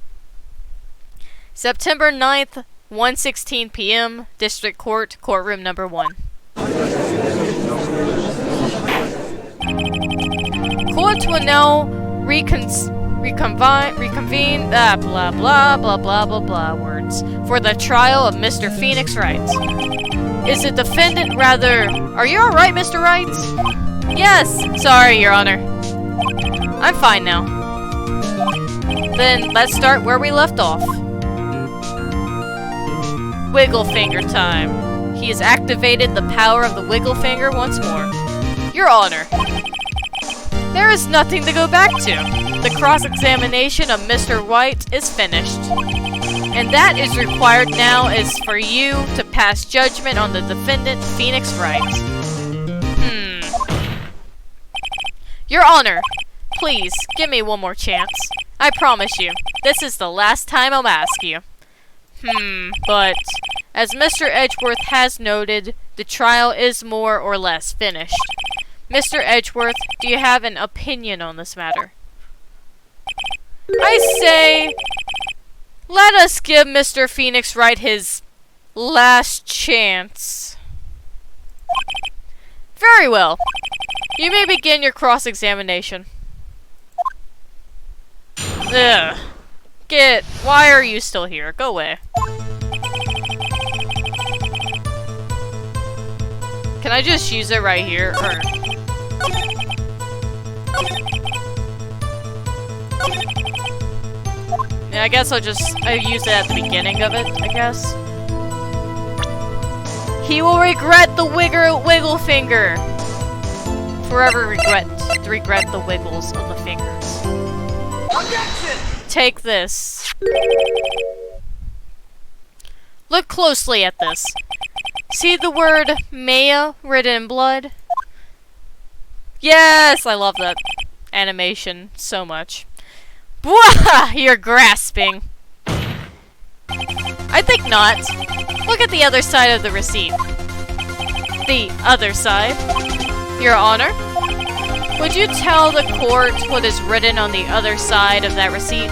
September 9th, 1:16 p.m., District Court, Courtroom Number 1. Court will now reconvene, blah blah blah blah blah blah words, for the trial of Mr. Phoenix Wright. Is the defendant rather... Are you alright, Mr. Wright? Yes! Sorry, Your Honor. I'm fine now. Then, let's start where we left off. Wiggle finger time. He has activated the power of the wiggle finger once more. Your Honor. There is nothing to go back to. The cross-examination of Mr. White is finished. And that is required now is for you to pass judgment on the defendant, Phoenix Wright. Your Honor, please, give me one more chance. I promise you, this is the last time I'll ask you. But, as Mr. Edgeworth has noted, the trial is more or less finished. Mr. Edgeworth, do you have an opinion on this matter? I say, let us give Mr. Phoenix Wright his last chance. Very well. You may begin your cross-examination. Ugh. Why are you still here? Go away. Can I just use it right here? Or... Yeah, I guess I'll use it at the beginning of it, I guess. He will regret the wiggle finger. Forever regret the wiggles of the fingers. Objection! Take this. Look closely at this. See the word Maya written in blood? Yes, I love that animation so much. Bwah! You're grasping. I think not. Look at the other side of the receipt. The other side? Your Honor? Would you tell the court what is written on the other side of that receipt?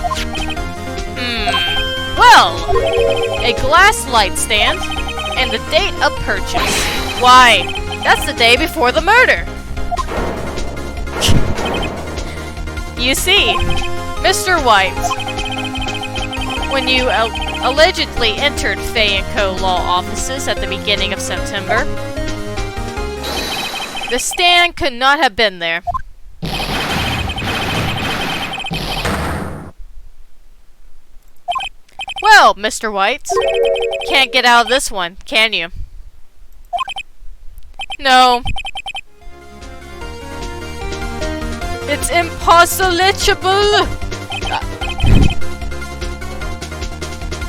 Well, a glass light stand and the date of purchase. Why, that's the day before the murder. You see, Mr. White, when you allegedly entered Fay & Co. law offices at the beginning of September, the stand could not have been there. Well, Mr. White, can't get out of this one, can you? No. It's impossible.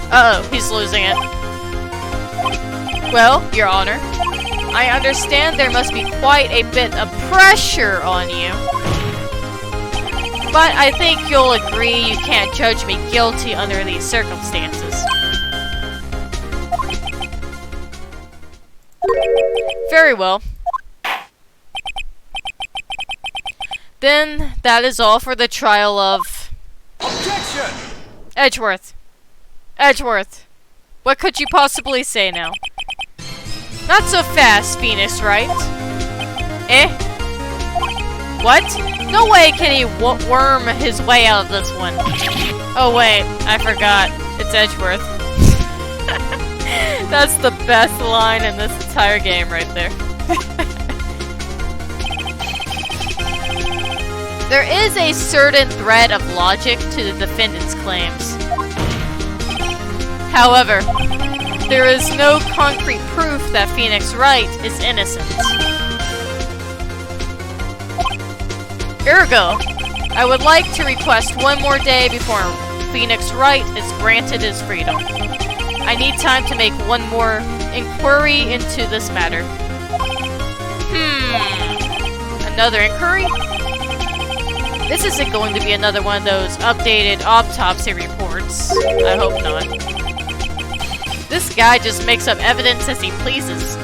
Uh-oh, he's losing it. Well, Your Honor, I understand there must be quite a bit of pressure on you. But I think you'll agree you can't judge me guilty under these circumstances. Very well. Then, that is all for the trial of... Objection! Edgeworth. Edgeworth. What could you possibly say now? Not so fast, Phoenix, Wright? Eh? What? No way can he worm his way out of this one. Oh wait, I forgot. It's Edgeworth. That's the best line in this entire game right there. There is a certain thread of logic to the defendant's claims. However, there is no concrete proof that Phoenix Wright is innocent. Ergo, I would like to request one more day before Phoenix Wright is granted his freedom. I need time to make one more inquiry into this matter. Another inquiry? This isn't going to be another one of those updated autopsy reports. I hope not. This guy just makes up evidence as he pleases.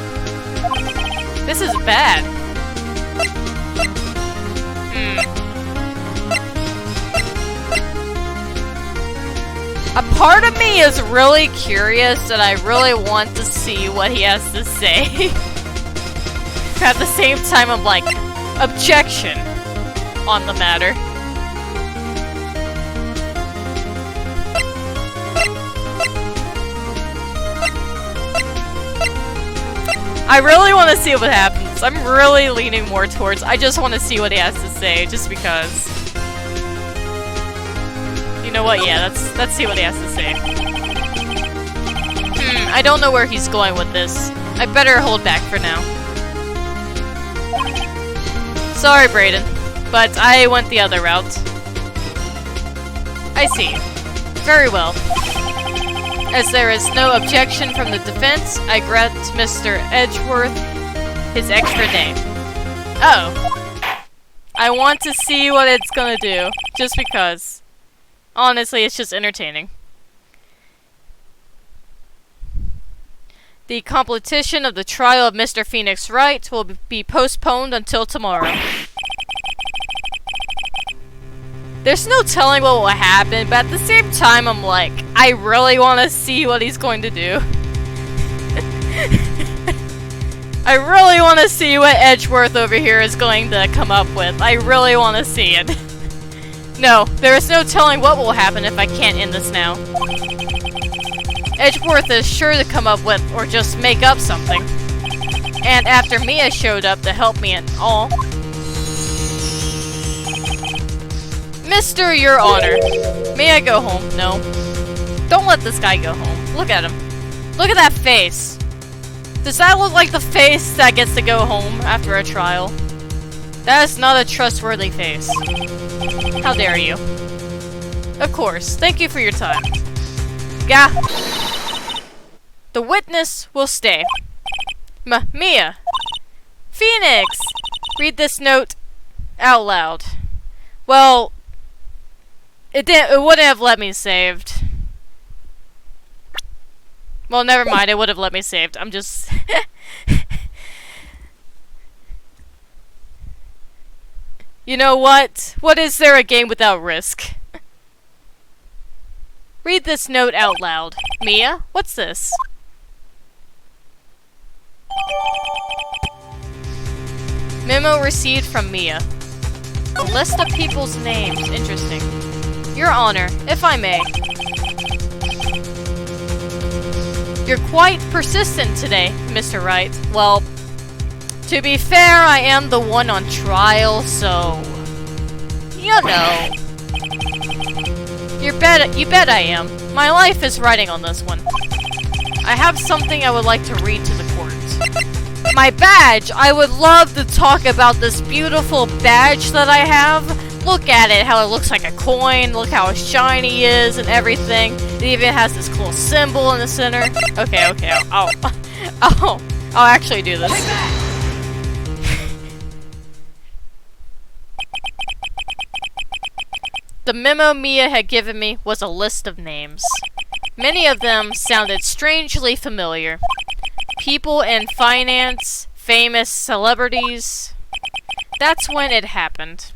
This is bad. A part of me is really curious and I really want to see what he has to say. At the same time, I'm like, objection on the matter. I really want to see what happens. I'm really leaning more towards, I just want to see what he has to say, just because. You know what? Yeah, let's see what he has to say. I don't know where he's going with this. I better hold back for now. Sorry, Brayden, but I went the other route. I see. Very well. As there is no objection from the defense, I grant Mr. Edgeworth his extra day. Oh. I want to see what it's gonna do, just because. Honestly, it's just entertaining. The completion of the trial of Mr. Phoenix Wright will be postponed until tomorrow. There's no telling what will happen, but at the same time, I'm like, I really want to see what he's going to do. I really want to see what Edgeworth over here is going to come up with. I really want to see it. No, there is no telling what will happen if I can't end this now. Edgeworth is sure to come up with, or just make up something. And after Mia showed up to help me and all. Mr. Your Honor, may I go home? No. Don't let this guy go home. Look at him. Look at that face. Does that look like the face that gets to go home after a trial? That is not a trustworthy face. How dare you? Of course. Thank you for your time. Gah. The witness will stay. Mia. Phoenix! Read this note out loud. Well, it wouldn't have let me saved. Well, never mind. It would have let me saved. I'm just... You know what? What is there a game without risk? Read this note out loud. Mia, what's this? Memo received from Mia. A list of people's names. Interesting. Your Honor, if I may. You're quite persistent today, Mr. Wright. Well, to be fair, I am the one on trial, so... You know. You bet I am. My life is riding on this one. I have something I would like to read to the court. My badge! I would love to talk about this beautiful badge that I have. Look at it, how it looks like a coin. Look how shiny it is and everything. It even has this cool symbol in the center. Okay. I'll actually do this. The memo Mia had given me was a list of names. Many of them sounded strangely familiar. People in finance, famous celebrities. That's when it happened.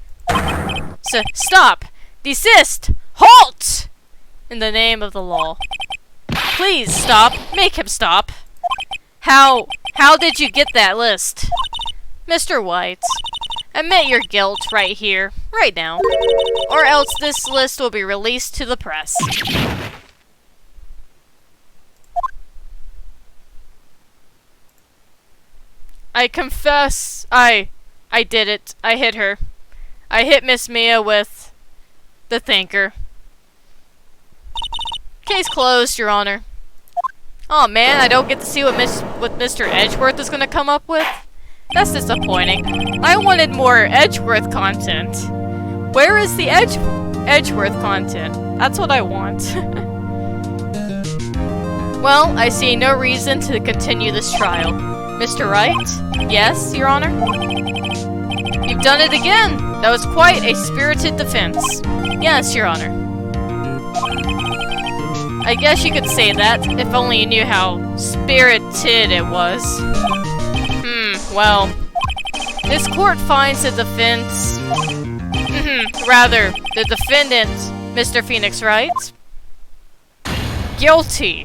Stop! Desist! Halt! In the name of the law. Please stop. Make him stop. How did you get that list? Mr. White, admit your guilt right here, right now. Or else this list will be released to the press. I confess, I did it. I hit her. I hit Miss Mia with the thinker. Case closed, Your Honor. Oh man, I don't get to see what Mr. Edgeworth is gonna come up with? That's disappointing. I wanted more Edgeworth content. Where is the Edgeworth content? That's what I want. Well, I see no reason to continue this trial. Mr. Wright? Yes, Your Honor? You've done it again! That was quite a spirited defense. Yes, Your Honor. I guess you could say that, if only you knew how spirited it was. Well, this court finds the defense... rather, the defendant, Mr. Phoenix Wright, guilty.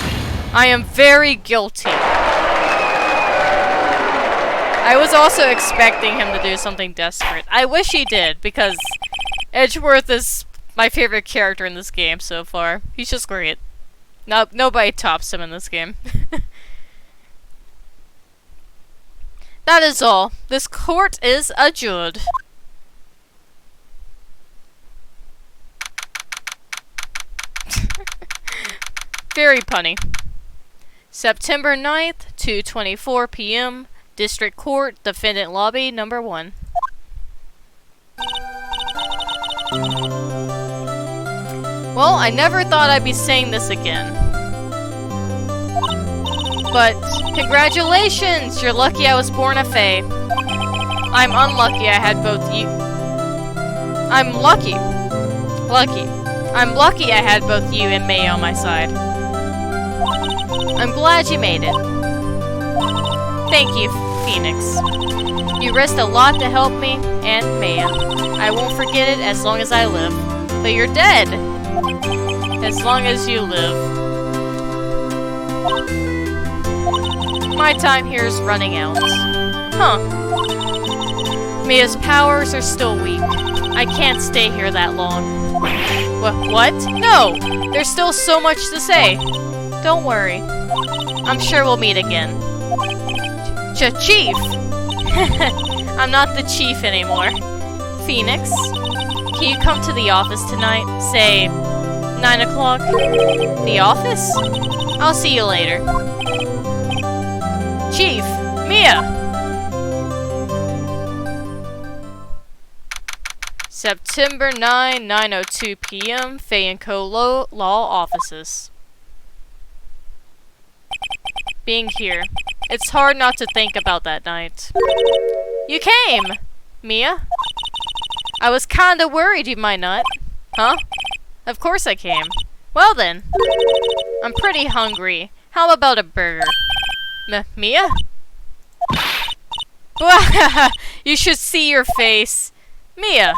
I am very guilty. I was also expecting him to do something desperate. I wish he did, because Edgeworth is my favorite character in this game so far. He's just great. Nobody tops him in this game. That is all. This court is adjourned. Very punny. September 9th, 2:24 p.m. District Court, Defendant Lobby, number 1. Well, I never thought I'd be saying this again. But, congratulations! You're lucky I was born a fae. I'm unlucky I had both you... I'm lucky. I'm lucky I had both you and May on my side. I'm glad you made it. Thank you, Phoenix. You risked a lot to help me and Maya. I won't forget it as long as I live. But you're dead. As long as you live. My time here is running out. Huh. Mia's powers are still weak. I can't stay here that long. What? No! There's still so much to say. Don't worry. I'm sure we'll meet again. Chief! I'm not the chief anymore. Phoenix, can you come to the office tonight? Say, 9 o'clock? The office? I'll see you later. Chief, Mia! September 9, 9:02 p.m. Fay & Co. Law offices. Being here, it's hard not to think about that night. You came, Mia. I was kinda worried you might not. Huh? Of course I came. Well then. I'm pretty hungry. How about a burger? Mia? You should see your face. Mia.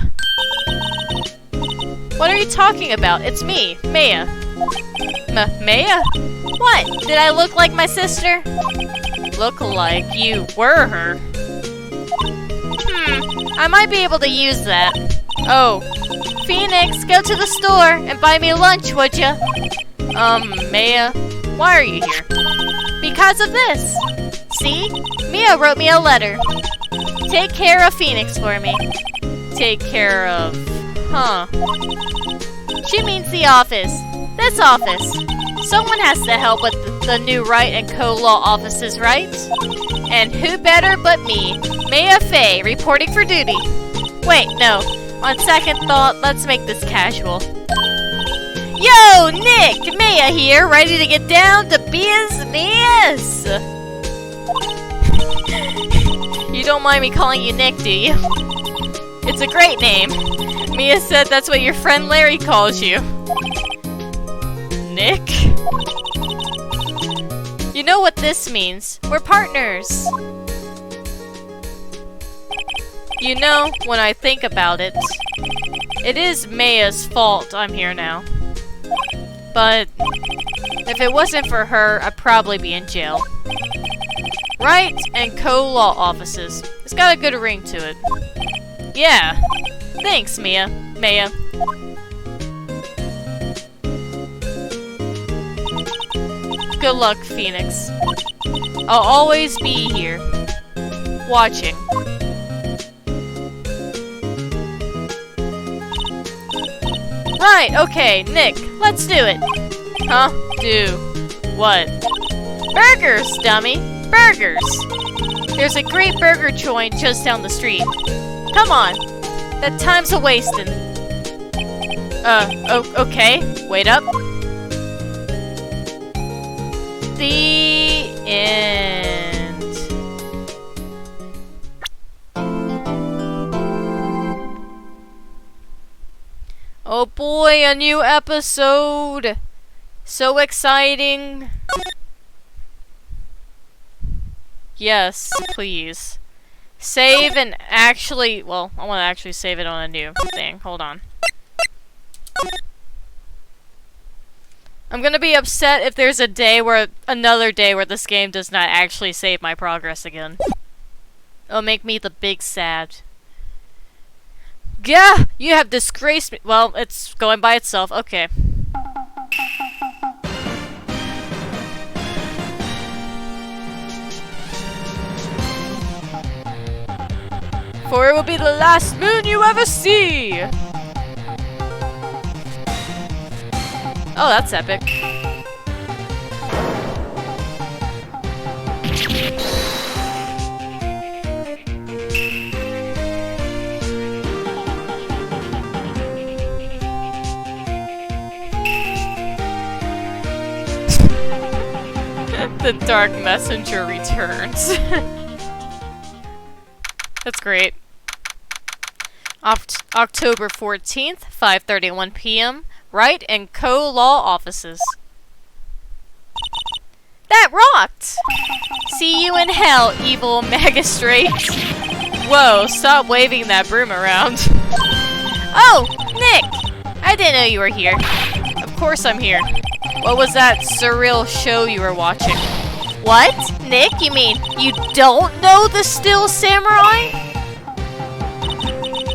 What are you talking about? It's me, Maya. Maya? What? Did I look like my sister? Look like you were her. I might be able to use that. Oh. Phoenix, go to the store and buy me lunch, would ya? Maya, why are you here? Because of this. See? Mia wrote me a letter. Take care of Phoenix for me. Take care of... Huh. She means the office. This office. Someone has to help with the new Wright & Co. Law offices, right? And who better but me, Maya Fay, reporting for duty. Wait, no. On second thought, let's make this casual. Yo, Nick! Maya here, ready to get down to business! You don't mind me calling you Nick, do you? It's a great name. Mia said that's what your friend Larry calls you. Nick? You know what this means. We're partners. You know, when I think about it, it is Maya's fault I'm here now. But if it wasn't for her, I'd probably be in jail. Wright & Co. Law offices. It's got a good ring to it. Yeah. Thanks, Maya. Good luck, Phoenix. I'll always be here. Watching. Right, okay, Nick, let's do it. Huh? Do what? Burgers, dummy! Burgers! There's a great burger joint just down the street. Come on. That time's a wastin'. Okay. Wait up. The end. Oh boy, a new episode! So exciting! Yes, please. Save and actually... Well, I want to actually save it on a new thing. Hold on. I'm gonna be upset if there's another day where this game does not actually save my progress again. It'll make me the big sad. Gah! You have disgraced me. Well, it's going by itself. Okay. For it will be the last moon you ever see! Oh, that's epic. The Dark Messenger returns. That's great. October 14th, 5:31 p.m. Wright & Co. Law offices. That rocked! See you in hell, evil magistrate. Whoa, stop waving that broom around. Oh, Nick! I didn't know you were here. Of course I'm here. What was that surreal show you were watching? What? Nick, you mean you don't know the Still Samurai?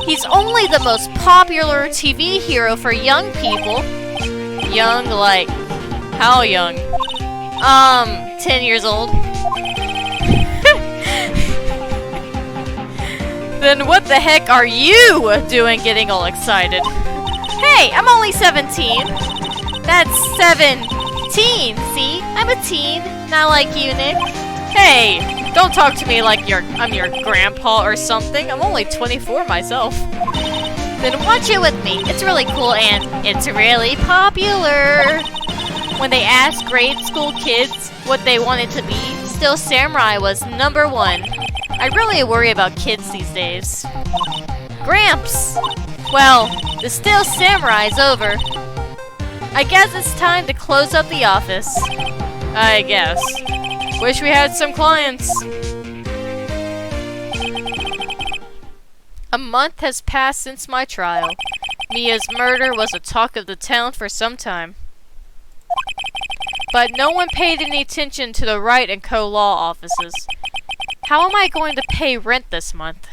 He's only the most popular TV hero for young people. Young, like, how young? 10 years old. Then what the heck are you doing getting all excited? Hey, I'm only 17. That's 17. See? I'm a teen. Not like you, Nick. Hey, don't talk to me like I'm your grandpa or something. I'm only 24 myself. Then watch it with me. It's really cool and it's really popular. When they asked grade school kids what they wanted to be, Still Samurai was number 1. I really worry about kids these days. Gramps! Well, the Still Samurai's over. I guess it's time to close up the office. I guess. Wish we had some clients. A month has passed since my trial. Mia's murder was a talk of the town for some time. But no one paid any attention to the Wright and Co. law offices. How am I going to pay rent this month?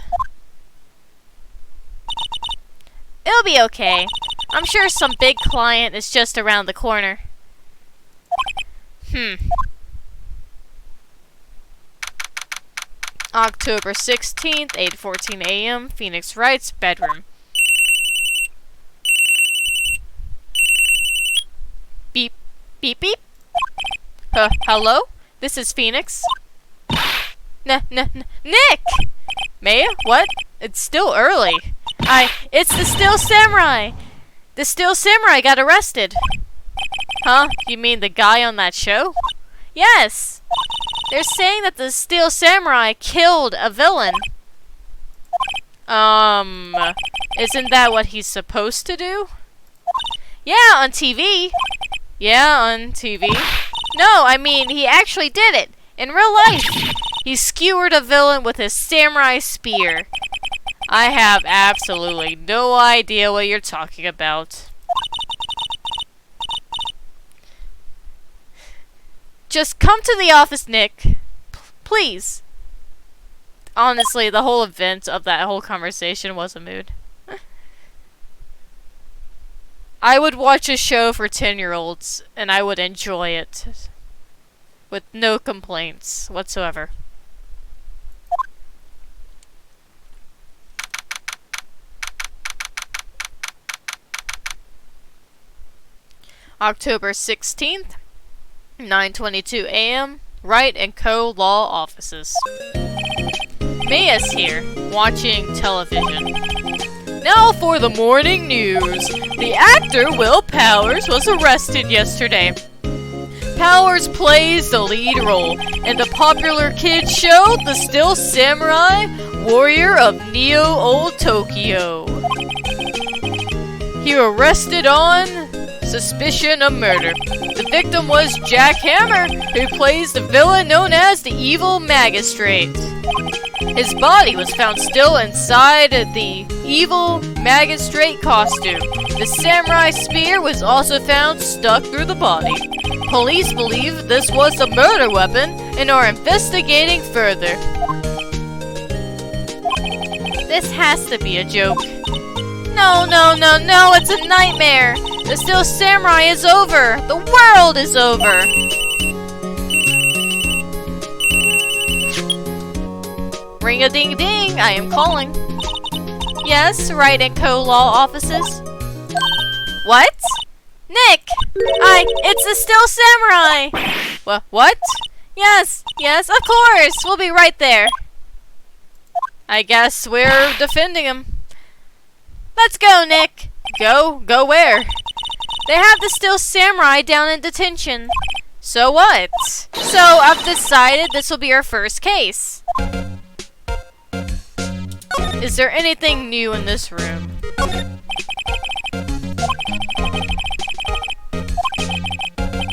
It'll be okay. I'm sure some big client is just around the corner. October 16th, 8:14 a.m., Phoenix Wright's bedroom. Beep, beep, beep. Hello? This is Phoenix. Nick! Maya? What? It's still early. It's the Still Samurai! The Still Samurai got arrested. Huh? You mean the guy on that show? Yes! They're saying that the Still Samurai killed a villain. Isn't that what he's supposed to do? Yeah, on TV. Yeah, on TV. No, I mean, he actually did it. In real life. He skewered a villain with his samurai spear. I have absolutely no idea what you're talking about. Just come to the office, Nick. Please. Honestly, the whole event of that whole conversation was a mood. I would watch a show for 10-year-olds, and I would enjoy it. With no complaints whatsoever. October 16th, 9:22 a.m., Wright and Co. Law Offices. Mia's here, watching television. Now for the morning news. The actor Will Powers was arrested yesterday. Powers plays the lead role in the popular kids show The Still Samurai, Warrior of Neo-Old Tokyo. He was arrested on suspicion of murder. The victim was Jack Hammer, who plays the villain known as the Evil Magistrate. His body was found still inside the Evil Magistrate costume. The samurai spear was also found stuck through the body. Police believe this was a murder weapon and are investigating further. This has to be a joke. No, it's a nightmare! The Still Samurai is over! The world is over! Ring-a-ding-ding, I am calling. Yes, Wright and Co. Law Offices. What? Nick! It's the Still Samurai! What? Yes, of course! We'll be right there. I guess we're defending him. Let's go, Nick! Go where? They have the Still Samurai down in detention. So what? So I've decided this will be our first case. Is there anything new in this room?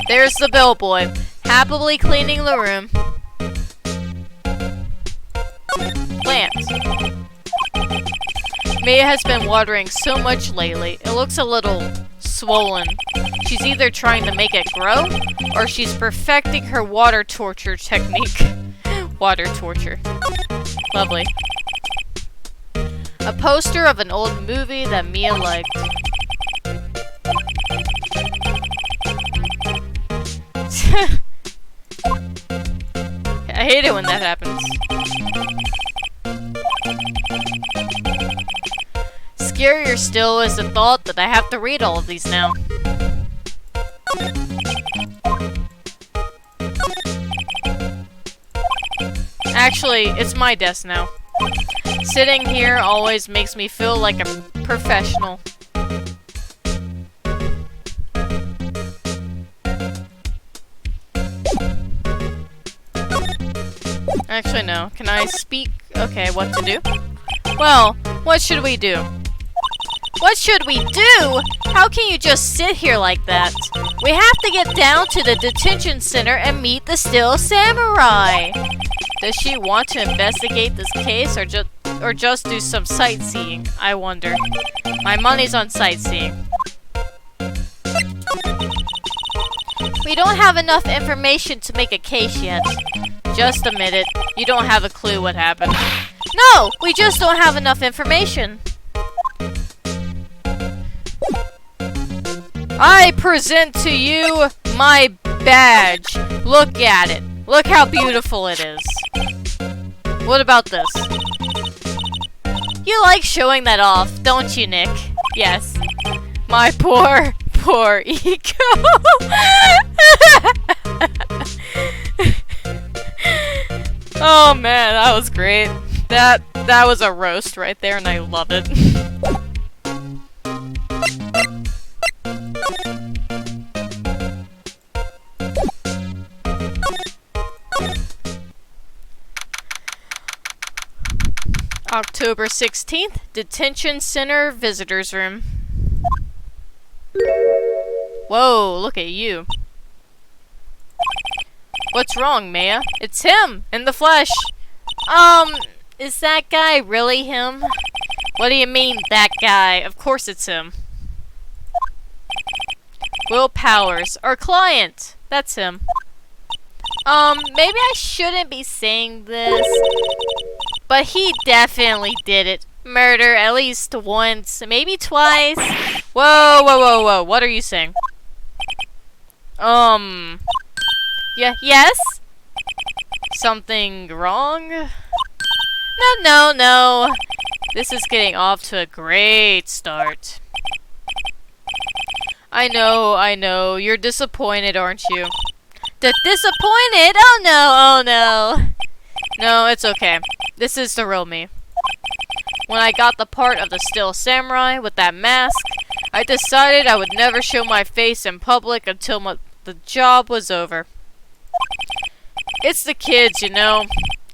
There's the bellboy, happily cleaning the room. Plants. Mia has been watering so much lately, it looks a little swollen. She's either trying to make it grow, or she's perfecting her water torture technique. Water torture. Lovely. A poster of an old movie that Mia liked. I hate it when that happens. Scarier still is the thought that I have to read all of these now. Actually, it's my desk now. Sitting here always makes me feel like a professional. Actually, no. Can I speak? Okay, what to do? Well, what should we do? What should we do? How can you just sit here like that? We have to get down to the detention center and meet the Still Samurai. Does she want to investigate this case or just do some sightseeing? I wonder. My money's on sightseeing. We don't have enough information to make a case yet. Just admit it. You don't have a clue what happened. No! We just don't have enough information. I present to you my badge. Look at it. Look how beautiful it is. What about this? You like showing that off, don't you, Nick? Yes. My poor ego. Oh man, that was great. That was a roast right there, and I love it. October 16th, Detention Center Visitors Room. Whoa, look at you. What's wrong, Maya? It's him! In the flesh! Is that guy really him? What do you mean, that guy? Of course it's him. Will Powers, our client! That's him. Maybe I shouldn't be saying this, but he definitely did it. Murder at least once, maybe twice. Whoa, whoa, whoa, whoa, what are you saying? Yeah, yes? Something wrong? No. This is getting off to a great start. I know. You're disappointed, aren't you? Disappointed? Oh no. No, it's okay. This is the real me. When I got the part of the Still Samurai with that mask, I decided I would never show my face in public until the job was over. It's the kids, you know.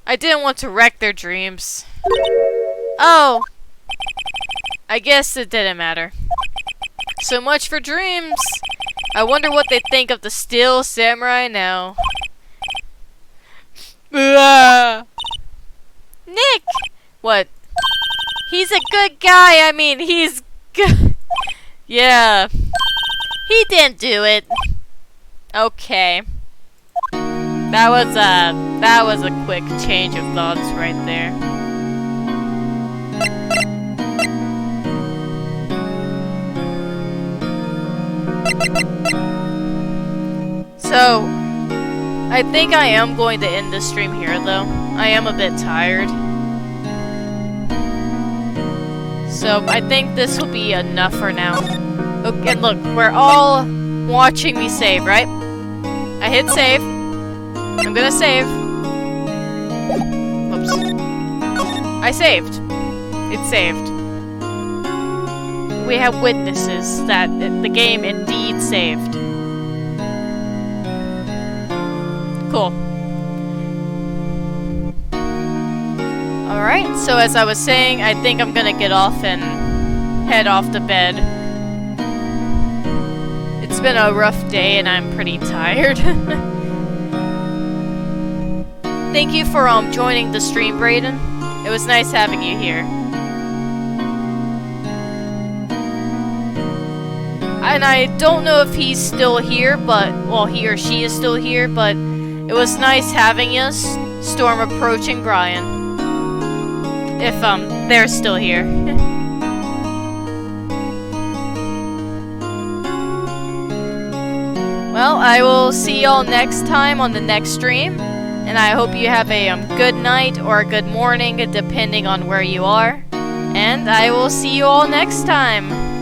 I didn't want to wreck their dreams. Oh. I guess it didn't matter. So much for dreams. I wonder what they think of the Still Samurai now. Nick! What? He's a good guy. I mean, he's good. Yeah. He didn't do it. Okay. That was a quick change of thoughts right there. So, I think I am going to end the stream here though. I am a bit tired. So, I think this will be enough for now. Okay, and look, we're all watching me save, right? I hit save. I'm gonna save. Oops. I saved. It saved. We have witnesses that the game indeed saved. Cool. Alright, so as I was saying, I think I'm gonna get off and head off to bed. It's been a rough day and I'm pretty tired. Thank you for joining the stream, Brayden. It was nice having you here. And I don't know if he's still here, but, well, he or she is still here, but it was nice having us, Storm approaching Brian. If, they're still here. Well, I will see y'all next time on the next stream. And I hope you have a good night or a good morning, depending on where you are. And I will see you all next time.